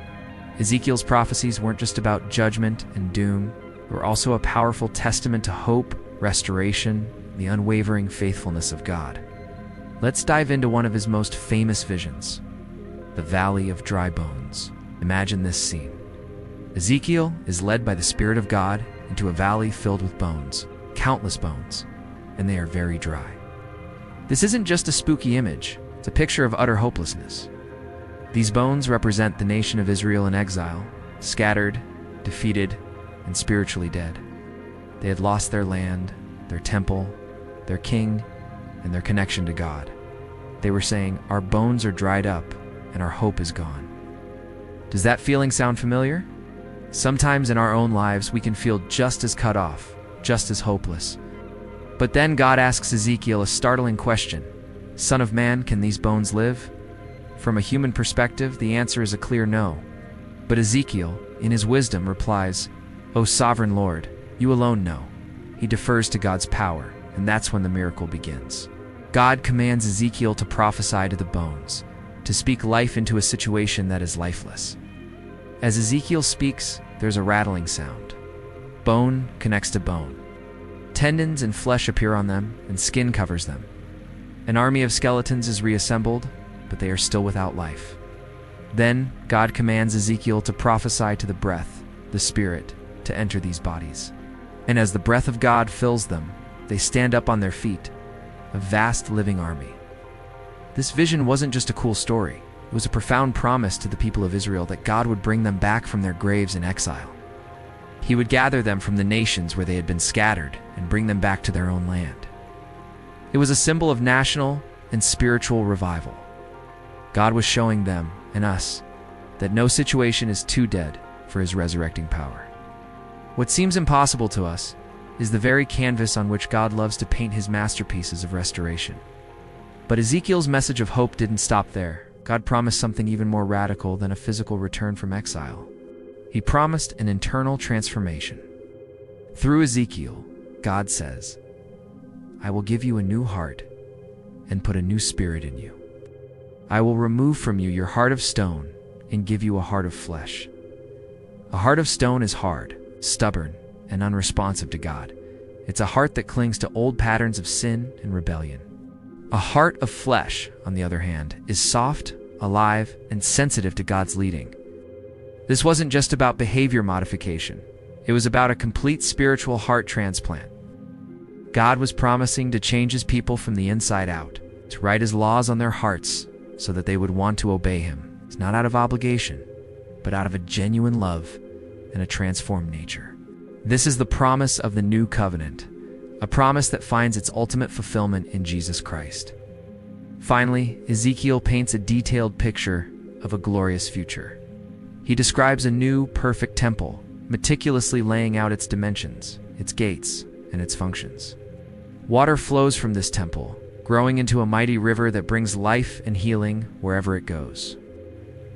Ezekiel's prophecies weren't just about judgment and doom. They were also a powerful testament to hope, restoration, and the unwavering faithfulness of God. Let's dive into one of his most famous visions, the Valley of Dry Bones. Imagine this scene. Ezekiel is led by the Spirit of God into a valley filled with bones, countless bones, and they are very dry. This isn't just a spooky image, it's a picture of utter hopelessness. These bones represent the nation of Israel in exile, scattered, defeated, and spiritually dead. They had lost their land, their temple, their king, and their connection to God. They were saying, "Our bones are dried up, and our hope is gone." Does that feeling sound familiar? Sometimes in our own lives, we can feel just as cut off, just as hopeless. But then God asks Ezekiel a startling question. "Son of man, can these bones live?" From a human perspective, the answer is a clear no. But Ezekiel, in his wisdom, replies, "O sovereign Lord, you alone know." He defers to God's power, and that's when the miracle begins. God commands Ezekiel to prophesy to the bones, to speak life into a situation that is lifeless. As Ezekiel speaks, there's a rattling sound. Bone connects to bone. Tendons and flesh appear on them, and skin covers them. An army of skeletons is reassembled, but they are still without life. Then, God commands Ezekiel to prophesy to the breath, the Spirit, to enter these bodies. And as the breath of God fills them, they stand up on their feet, a vast living army. This vision wasn't just a cool story. It was a profound promise to the people of Israel that God would bring them back from their graves in exile. He would gather them from the nations where they had been scattered and bring them back to their own land. It was a symbol of national and spiritual revival. God was showing them and us that no situation is too dead for his resurrecting power. What seems impossible to us is the very canvas on which God loves to paint his masterpieces of restoration. But Ezekiel's message of hope didn't stop there. God promised something even more radical than a physical return from exile. He promised an internal transformation. Through Ezekiel, God says, "I will give you a new heart and put a new spirit in you. I will remove from you your heart of stone and give you a heart of flesh." A heart of stone is hard, stubborn, and unresponsive to God. It's a heart that clings to old patterns of sin and rebellion. A heart of flesh, on the other hand, is soft, alive, and sensitive to God's leading. This wasn't just about behavior modification. It was about a complete spiritual heart transplant. God was promising to change his people from the inside out, to write his laws on their hearts so that they would want to obey him. It's not out of obligation, but out of a genuine love and a transformed nature. This is the promise of the new covenant, a promise that finds its ultimate fulfillment in Jesus Christ. Finally, Ezekiel paints a detailed picture of a glorious future. He describes a new, perfect temple, meticulously laying out its dimensions, its gates, and its functions. Water flows from this temple, growing into a mighty river that brings life and healing wherever it goes.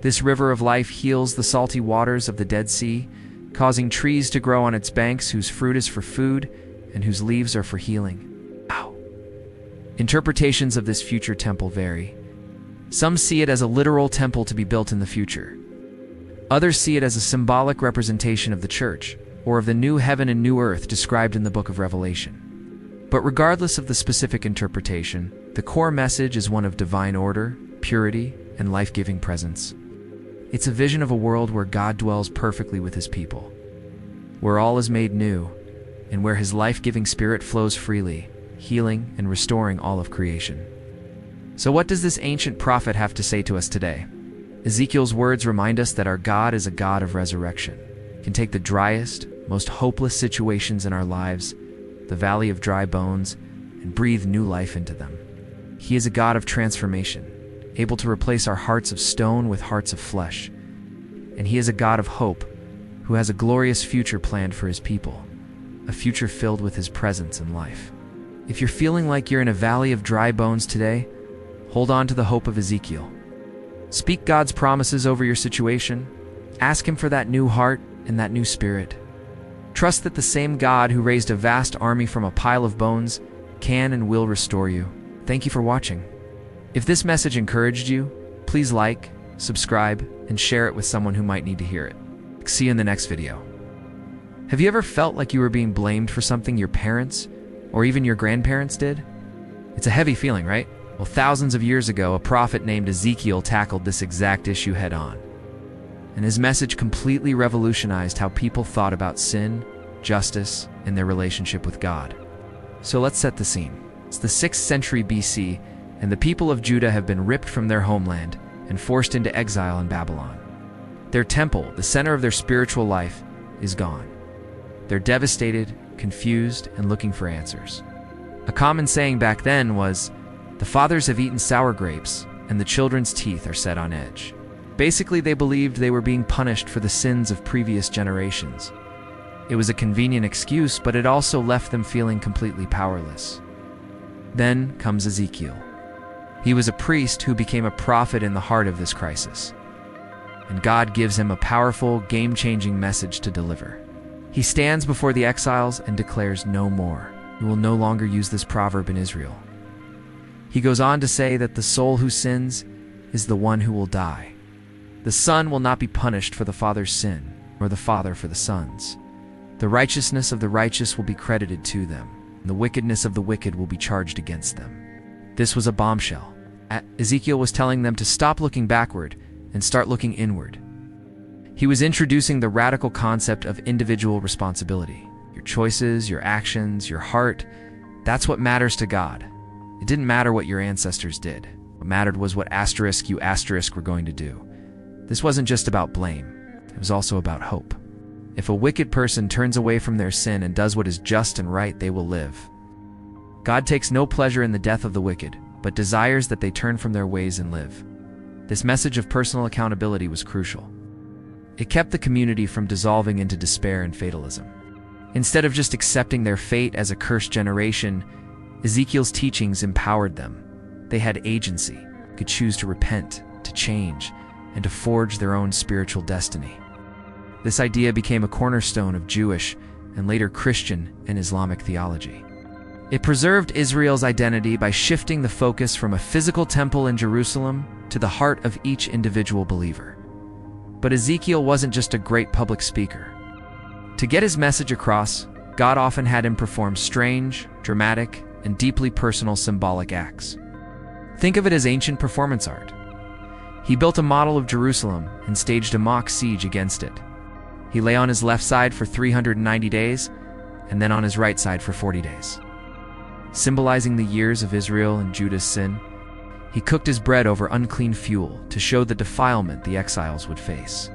This river of life heals the salty waters of the Dead Sea, causing trees to grow on its banks whose fruit is for food and whose leaves are for healing. Wow. Interpretations of this future temple vary. Some see it as a literal temple to be built in the future. Others see it as a symbolic representation of the church, or of the new heaven and new earth described in the book of Revelation. But regardless of the specific interpretation, the core message is one of divine order, purity, and life-giving presence. It's a vision of a world where God dwells perfectly with his people, where all is made new, and where his life-giving spirit flows freely, healing and restoring all of creation. So what does this ancient prophet have to say to us today? Ezekiel's words remind us that our God is a God of resurrection. He can take the driest, most hopeless situations in our lives, the valley of dry bones, and breathe new life into them. He is a God of transformation, able to replace our hearts of stone with hearts of flesh. And He is a God of hope, who has a glorious future planned for His people, a future filled with His presence and life. If you're feeling like you're in a valley of dry bones today, hold on to the hope of Ezekiel. Speak God's promises over your situation. Ask Him for that new heart and that new spirit. Trust that the same God who raised a vast army from a pile of bones can and will restore you. Thank you for watching. If this message encouraged you, please like, subscribe, and share it with someone who might need to hear it. See you in the next video. Have you ever felt like you were being blamed for something your parents or even your grandparents did? It's a heavy feeling, right? Well, thousands of years ago, a prophet named Ezekiel tackled this exact issue head-on. And his message completely revolutionized how people thought about sin, justice, and their relationship with God. So let's set the scene. It's the 6th century BC, and the people of Judah have been ripped from their homeland and forced into exile in Babylon. Their temple, the center of their spiritual life, is gone. They're devastated, confused, and looking for answers. A common saying back then was, "The fathers have eaten sour grapes, and the children's teeth are set on edge." Basically, they believed they were being punished for the sins of previous generations. It was a convenient excuse, but it also left them feeling completely powerless. Then comes Ezekiel. He was a priest who became a prophet in the heart of this crisis. And God gives him a powerful, game-changing message to deliver. He stands before the exiles and declares no more. We will no longer use this proverb in Israel. He goes on to say that the soul who sins is the one who will die. The son will not be punished for the father's sin, nor the father for the son's. The righteousness of the righteous will be credited to them, and the wickedness of the wicked will be charged against them. This was a bombshell. Ezekiel was telling them to stop looking backward and start looking inward. He was introducing the radical concept of individual responsibility. Your choices, your actions, your heart, that's what matters to God. It didn't matter what your ancestors did. What mattered was what you were going to do. This wasn't just about blame. It was also about hope. If a wicked person turns away from their sin and does what is just and right, they will live. God takes no pleasure in the death of the wicked, but desires that they turn from their ways and live. This message of personal accountability was crucial. It kept the community from dissolving into despair and fatalism. Instead of just accepting their fate as a cursed generation, Ezekiel's teachings empowered them. They had agency, could choose to repent, to change, and to forge their own spiritual destiny. This idea became a cornerstone of Jewish and later Christian and Islamic theology. It preserved Israel's identity by shifting the focus from a physical temple in Jerusalem to the heart of each individual believer. But Ezekiel wasn't just a great public speaker. To get his message across, God often had him perform strange, dramatic, and deeply personal symbolic acts. Think of it as ancient performance art. He built a model of Jerusalem and staged a mock siege against it. He lay on his left side for 390 days, and then on his right side for 40 days. Symbolizing the years of Israel and Judah's sin, he cooked his bread over unclean fuel to show the defilement the exiles would face.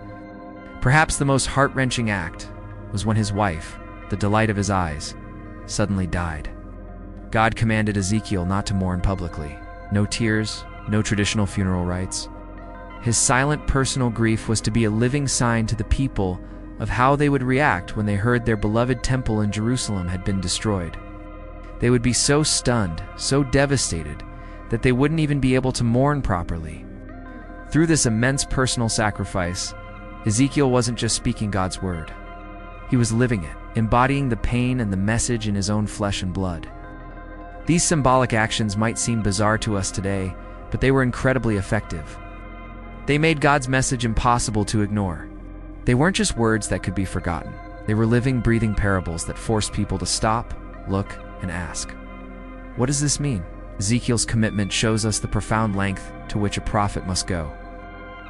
Perhaps the most heart-wrenching act was when his wife, the delight of his eyes, suddenly died. God commanded Ezekiel not to mourn publicly. No tears, no traditional funeral rites. His silent personal grief was to be a living sign to the people of how they would react when they heard their beloved temple in Jerusalem had been destroyed. They would be so stunned, so devastated, that they wouldn't even be able to mourn properly. Through this immense personal sacrifice, Ezekiel wasn't just speaking God's word. He was living it, embodying the pain and the message in his own flesh and blood. These symbolic actions might seem bizarre to us today, but they were incredibly effective. They made God's message impossible to ignore. They weren't just words that could be forgotten. They were living, breathing parables that forced people to stop, look, and ask, what does this mean? Ezekiel's commitment shows us the profound length to which a prophet must go.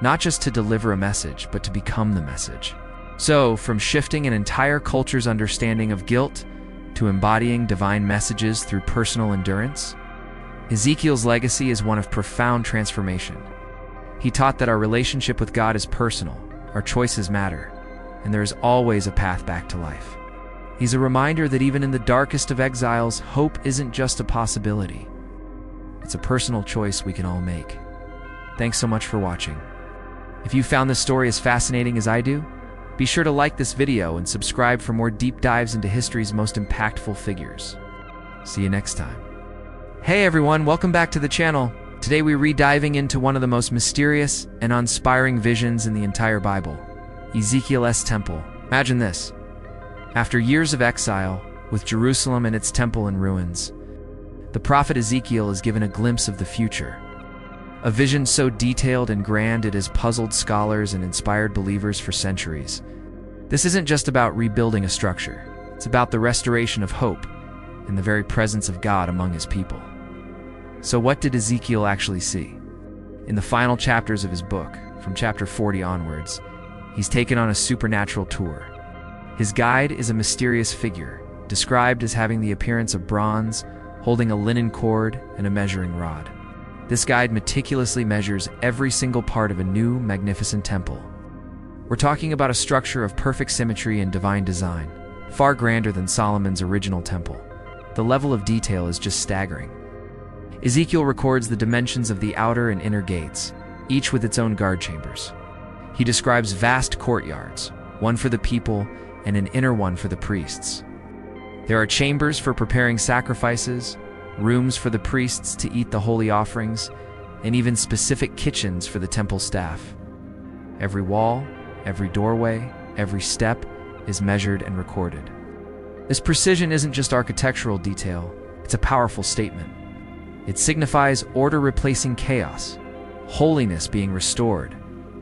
Not just to deliver a message, but to become the message. So, from shifting an entire culture's understanding of guilt to embodying divine messages through personal endurance, Ezekiel's legacy is one of profound transformation. He taught that our relationship with God is personal, our choices matter, and there is always a path back to life. He's a reminder that even in the darkest of exiles, hope isn't just a possibility. It's a personal choice we can all make. Thanks so much for watching. If you found this story as fascinating as I do, be sure to like this video and subscribe for more deep dives into history's most impactful figures. See you next time. Hey everyone, welcome back to the channel. Today we're re-diving into one of the most mysterious and inspiring visions in the entire Bible, Ezekiel's temple. Imagine this. After years of exile, with Jerusalem and its temple in ruins, the prophet Ezekiel is given a glimpse of the future. A vision so detailed and grand it has puzzled scholars and inspired believers for centuries. This isn't just about rebuilding a structure. It's about the restoration of hope and the very presence of God among his people. So what did Ezekiel actually see? In the final chapters of his book, from chapter 40 onwards, he's taken on a supernatural tour. His guide is a mysterious figure, described as having the appearance of bronze, holding a linen cord and a measuring rod. This guide meticulously measures every single part of a new, magnificent temple. We're talking about a structure of perfect symmetry and divine design, far grander than Solomon's original temple. The level of detail is just staggering. Ezekiel records the dimensions of the outer and inner gates, each with its own guard chambers. He describes vast courtyards, one for the people and an inner one for the priests. There are chambers for preparing sacrifices, rooms for the priests to eat the holy offerings, and even specific kitchens for the temple staff. Every wall, every doorway, every step is measured and recorded. This precision isn't just architectural detail, it's a powerful statement. It signifies order replacing chaos, holiness being restored,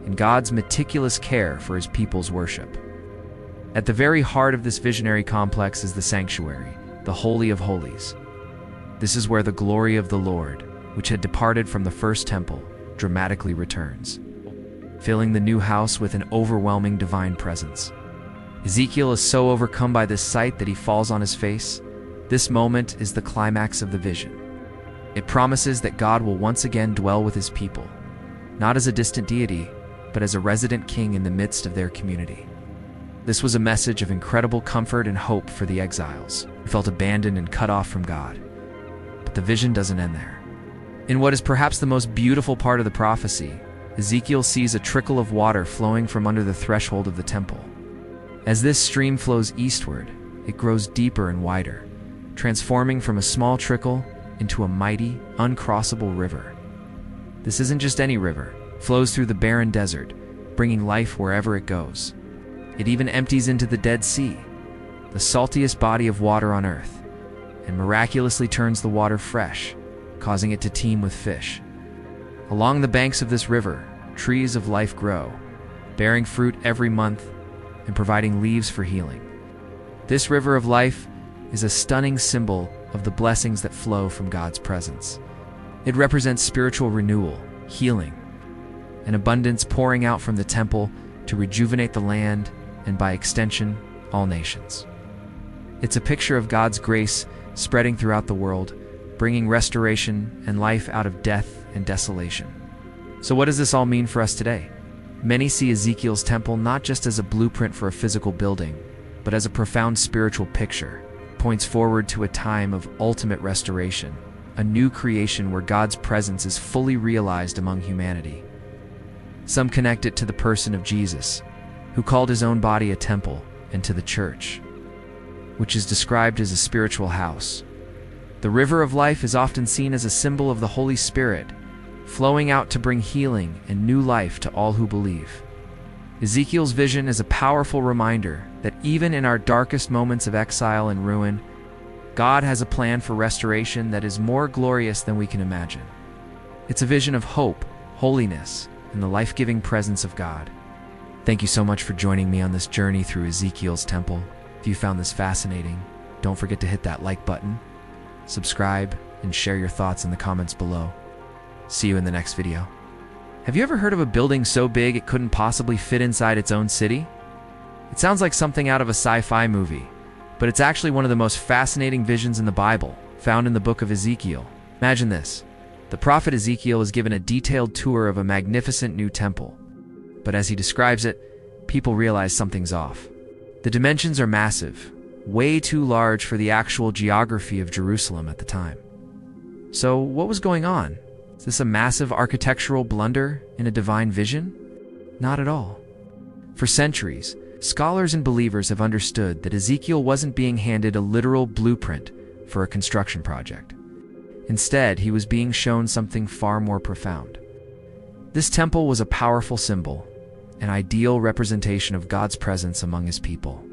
and God's meticulous care for his people's worship. At the very heart of this visionary complex is the sanctuary, the Holy of Holies. This is where the glory of the Lord, which had departed from the first temple, dramatically returns, filling the new house with an overwhelming divine presence. Ezekiel is so overcome by this sight that he falls on his face. This moment is the climax of the vision. It promises that God will once again dwell with his people, not as a distant deity, but as a resident king in the midst of their community. This was a message of incredible comfort and hope for the exiles, who felt abandoned and cut off from God. But the vision doesn't end there. In what is perhaps the most beautiful part of the prophecy, Ezekiel sees a trickle of water flowing from under the threshold of the temple. As this stream flows eastward, it grows deeper and wider, transforming from a small trickle into a mighty, uncrossable river. This isn't just any river. It flows through the barren desert, bringing life wherever it goes. It even empties into the Dead Sea, the saltiest body of water on earth, and miraculously turns the water fresh, causing it to teem with fish. Along the banks of this river, trees of life grow, bearing fruit every month and providing leaves for healing. This river of life is a stunning symbol of the blessings that flow from God's presence. It represents spiritual renewal, healing, and abundance pouring out from the temple to rejuvenate the land and, by extension, all nations. It's a picture of God's grace spreading throughout the world, bringing restoration and life out of death and desolation. So what does this all mean for us today? Many see Ezekiel's temple not just as a blueprint for a physical building, but as a profound spiritual picture. It points forward to a time of ultimate restoration, a new creation where God's presence is fully realized among humanity. Some connect it to the person of Jesus, who called his own body a temple, and to the church, which is described as a spiritual house. The river of life is often seen as a symbol of the Holy Spirit, flowing out to bring healing and new life to all who believe. Ezekiel's vision is a powerful reminder that even in our darkest moments of exile and ruin, God has a plan for restoration that is more glorious than we can imagine. It's a vision of hope, holiness, and the life-giving presence of God. Thank you so much for joining me on this journey through Ezekiel's temple. If you found this fascinating, don't forget to hit that like button, subscribe, and share your thoughts in the comments below. See you in the next video. Have you ever heard of a building so big it couldn't possibly fit inside its own city? It sounds like something out of a sci-fi movie, but it's actually one of the most fascinating visions in the Bible, found in the book of Ezekiel. Imagine this. The prophet Ezekiel is given a detailed tour of a magnificent new temple. But as he describes it, people realize something's off. The dimensions are massive, way too large for the actual geography of Jerusalem at the time. So what was going on? Is this a massive architectural blunder in a divine vision? Not at all. For centuries, scholars and believers have understood that Ezekiel wasn't being handed a literal blueprint for a construction project. Instead, he was being shown something far more profound. This temple was a powerful symbol, an ideal representation of God's presence among his people.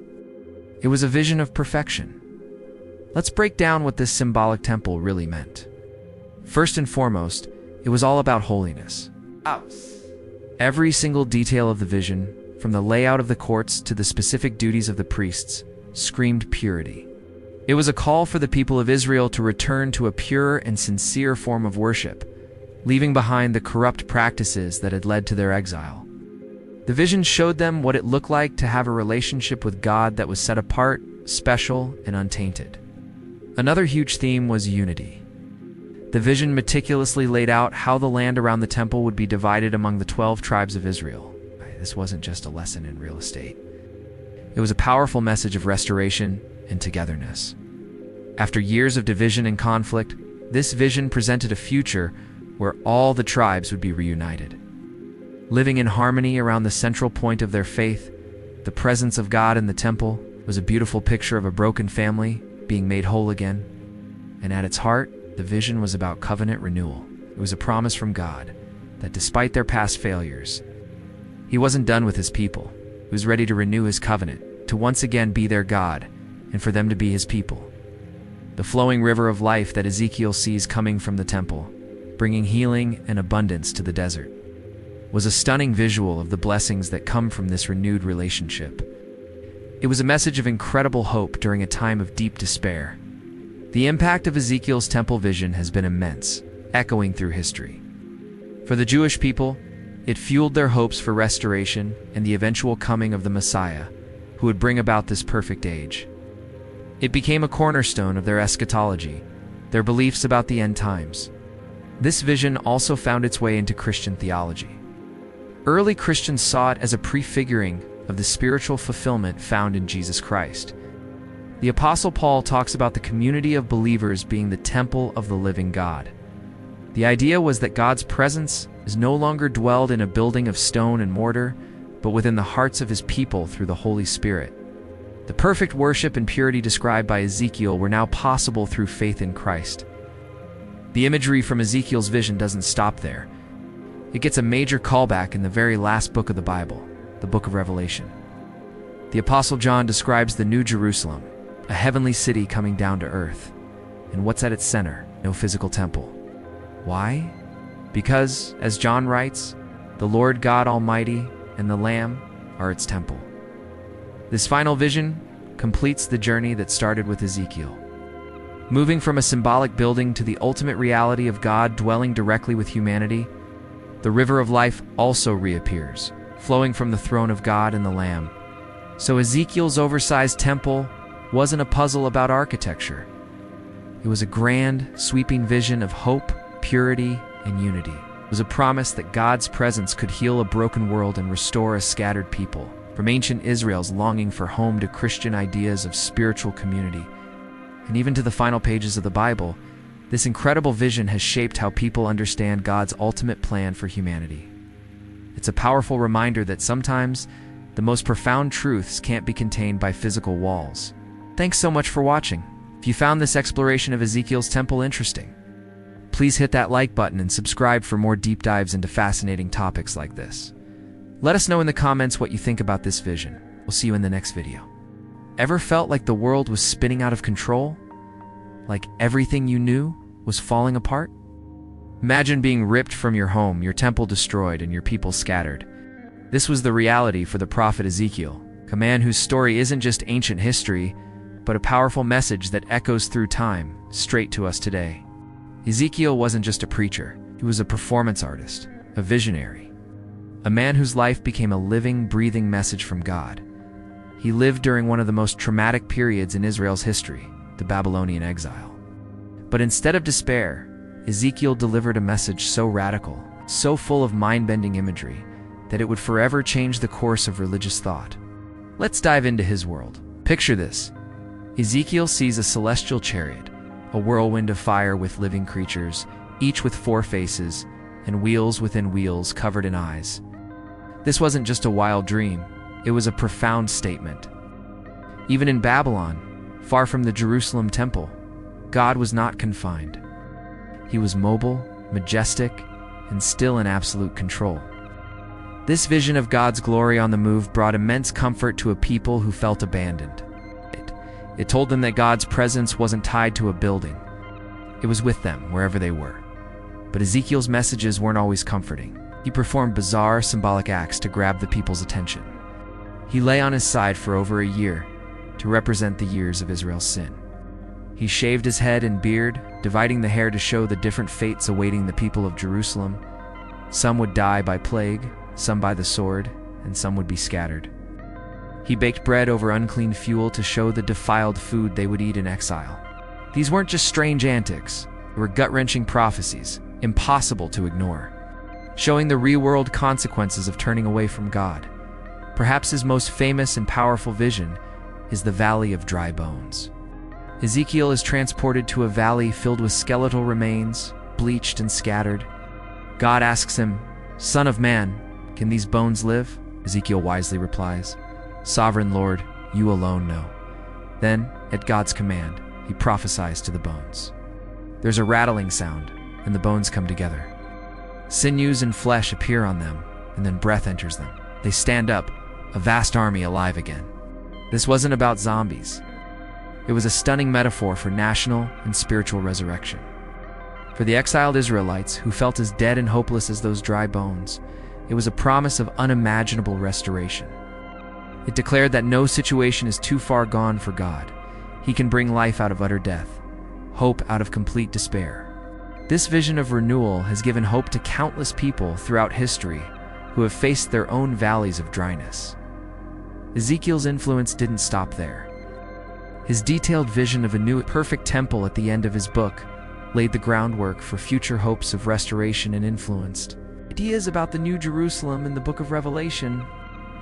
It was a vision of perfection. Let's break down what this symbolic temple really meant. First and foremost, it was all about holiness. Every single detail of the vision, from the layout of the courts to the specific duties of the priests, screamed purity. It was a call for the people of Israel to return to a pure and sincere form of worship, leaving behind the corrupt practices that had led to their exile. The vision showed them what it looked like to have a relationship with God that was set apart, special, and untainted. Another huge theme was unity. The vision meticulously laid out how the land around the temple would be divided among the 12 tribes of Israel. This wasn't just a lesson in real estate. It was a powerful message of restoration and togetherness. After years of division and conflict, this vision presented a future where all the tribes would be reunited. Living in harmony around the central point of their faith, the presence of God in the temple was a beautiful picture of a broken family being made whole again. And at its heart, the vision was about covenant renewal. It was a promise from God that despite their past failures, he wasn't done with his people. He was ready to renew his covenant, to once again be their God, and for them to be his people. The flowing river of life that Ezekiel sees coming from the temple, bringing healing and abundance to the desert, was a stunning visual of the blessings that come from this renewed relationship. It was a message of incredible hope during a time of deep despair. The impact of Ezekiel's temple vision has been immense, echoing through history. For the Jewish people, it fueled their hopes for restoration and the eventual coming of the Messiah, who would bring about this perfect age. It became a cornerstone of their eschatology, their beliefs about the end times. This vision also found its way into Christian theology. Early Christians saw it as a prefiguring of the spiritual fulfillment found in Jesus Christ. The Apostle Paul talks about the community of believers being the temple of the living God. The idea was that God's presence is no longer dwelled in a building of stone and mortar, but within the hearts of his people through the Holy Spirit. The perfect worship and purity described by Ezekiel were now possible through faith in Christ. The imagery from Ezekiel's vision doesn't stop there. It gets a major callback in the very last book of the Bible, the book of Revelation. The Apostle John describes the New Jerusalem, a heavenly city coming down to earth. And what's at its center? No physical temple. Why? Because, as John writes, the Lord God Almighty and the Lamb are its temple. This final vision completes the journey that started with Ezekiel. Moving from a symbolic building to the ultimate reality of God dwelling directly with humanity, the river of life also reappears, flowing from the throne of God and the Lamb. So Ezekiel's oversized temple wasn't a puzzle about architecture. It was a grand, sweeping vision of hope, purity, and unity. It was a promise that God's presence could heal a broken world and restore a scattered people, from ancient Israel's longing for home to Christian ideas of spiritual community. And even to the final pages of the Bible, this incredible vision has shaped how people understand God's ultimate plan for humanity. It's a powerful reminder that sometimes the most profound truths can't be contained by physical walls. Thanks so much for watching. If you found this exploration of Ezekiel's temple interesting, please hit that like button and subscribe for more deep dives into fascinating topics like this. Let us know in the comments what you think about this vision. We'll see you in the next video. Ever felt like the world was spinning out of control? Like everything you knew was falling apart? Imagine being ripped from your home, your temple destroyed, and your people scattered. This was the reality for the prophet Ezekiel, a man whose story isn't just ancient history, but a powerful message that echoes through time, straight to us today. Ezekiel wasn't just a preacher, he was a performance artist, a visionary, a man whose life became a living, breathing message from God. He lived during one of the most traumatic periods in Israel's history, the Babylonian exile. But instead of despair, Ezekiel delivered a message so radical, so full of mind-bending imagery, that it would forever change the course of religious thought. Let's dive into his world. Picture this. Ezekiel sees a celestial chariot, a whirlwind of fire with living creatures, each with 4 faces, and wheels within wheels covered in eyes. This wasn't just a wild dream, it was a profound statement. Even in Babylon, far from the Jerusalem temple, God was not confined. He was mobile, majestic, and still in absolute control. This vision of God's glory on the move brought immense comfort to a people who felt abandoned. It told them that God's presence wasn't tied to a building. It was with them wherever they were. But Ezekiel's messages weren't always comforting. He performed bizarre, symbolic acts to grab the people's attention. He lay on his side for over a year to represent the years of Israel's sin. He shaved his head and beard, dividing the hair to show the different fates awaiting the people of Jerusalem. Some would die by plague, some by the sword, and some would be scattered. He baked bread over unclean fuel to show the defiled food they would eat in exile. These weren't just strange antics, they were gut-wrenching prophecies, impossible to ignore, showing the real-world consequences of turning away from God. Perhaps his most famous and powerful vision is the Valley of Dry Bones. Ezekiel is transported to a valley filled with skeletal remains, bleached and scattered. God asks him, "Son of man, can these bones live?" Ezekiel wisely replies, "Sovereign Lord, you alone know." Then, at God's command, he prophesies to the bones. There's a rattling sound, and the bones come together. Sinews and flesh appear on them, and then breath enters them. They stand up, a vast army alive again. This wasn't about zombies. It was a stunning metaphor for national and spiritual resurrection. For the exiled Israelites, who felt as dead and hopeless as those dry bones, it was a promise of unimaginable restoration. It declared that no situation is too far gone for God. He can bring life out of utter death, hope out of complete despair. This vision of renewal has given hope to countless people throughout history who have faced their own valleys of dryness. Ezekiel's influence didn't stop there. His detailed vision of a new, perfect temple at the end of his book laid the groundwork for future hopes of restoration and influence. Ideas about the New Jerusalem in the book of Revelation.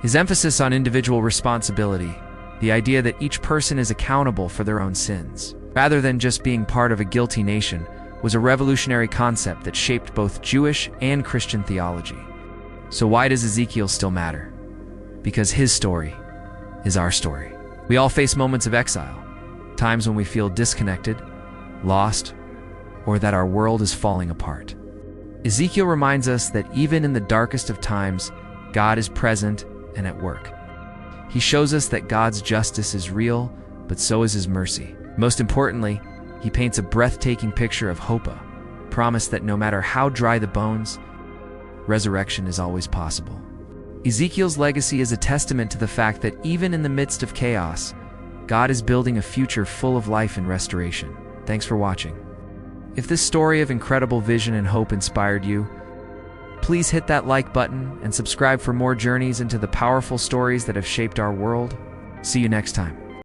His emphasis on individual responsibility, the idea that each person is accountable for their own sins, rather than just being part of a guilty nation, was a revolutionary concept that shaped both Jewish and Christian theology. So why does Ezekiel still matter? Because his story is our story. We all face moments of exile, times when we feel disconnected, lost, or that our world is falling apart. Ezekiel reminds us that even in the darkest of times, God is present and at work. He shows us that God's justice is real, but so is his mercy. Most importantly, he paints a breathtaking picture of hope, a promise that no matter how dry the bones, resurrection is always possible. Ezekiel's legacy is a testament to the fact that even in the midst of chaos, God is building a future full of life and restoration. Thanks for watching. If this story of incredible vision and hope inspired you, please hit that like button and subscribe for more journeys into the powerful stories that have shaped our world. See you next time.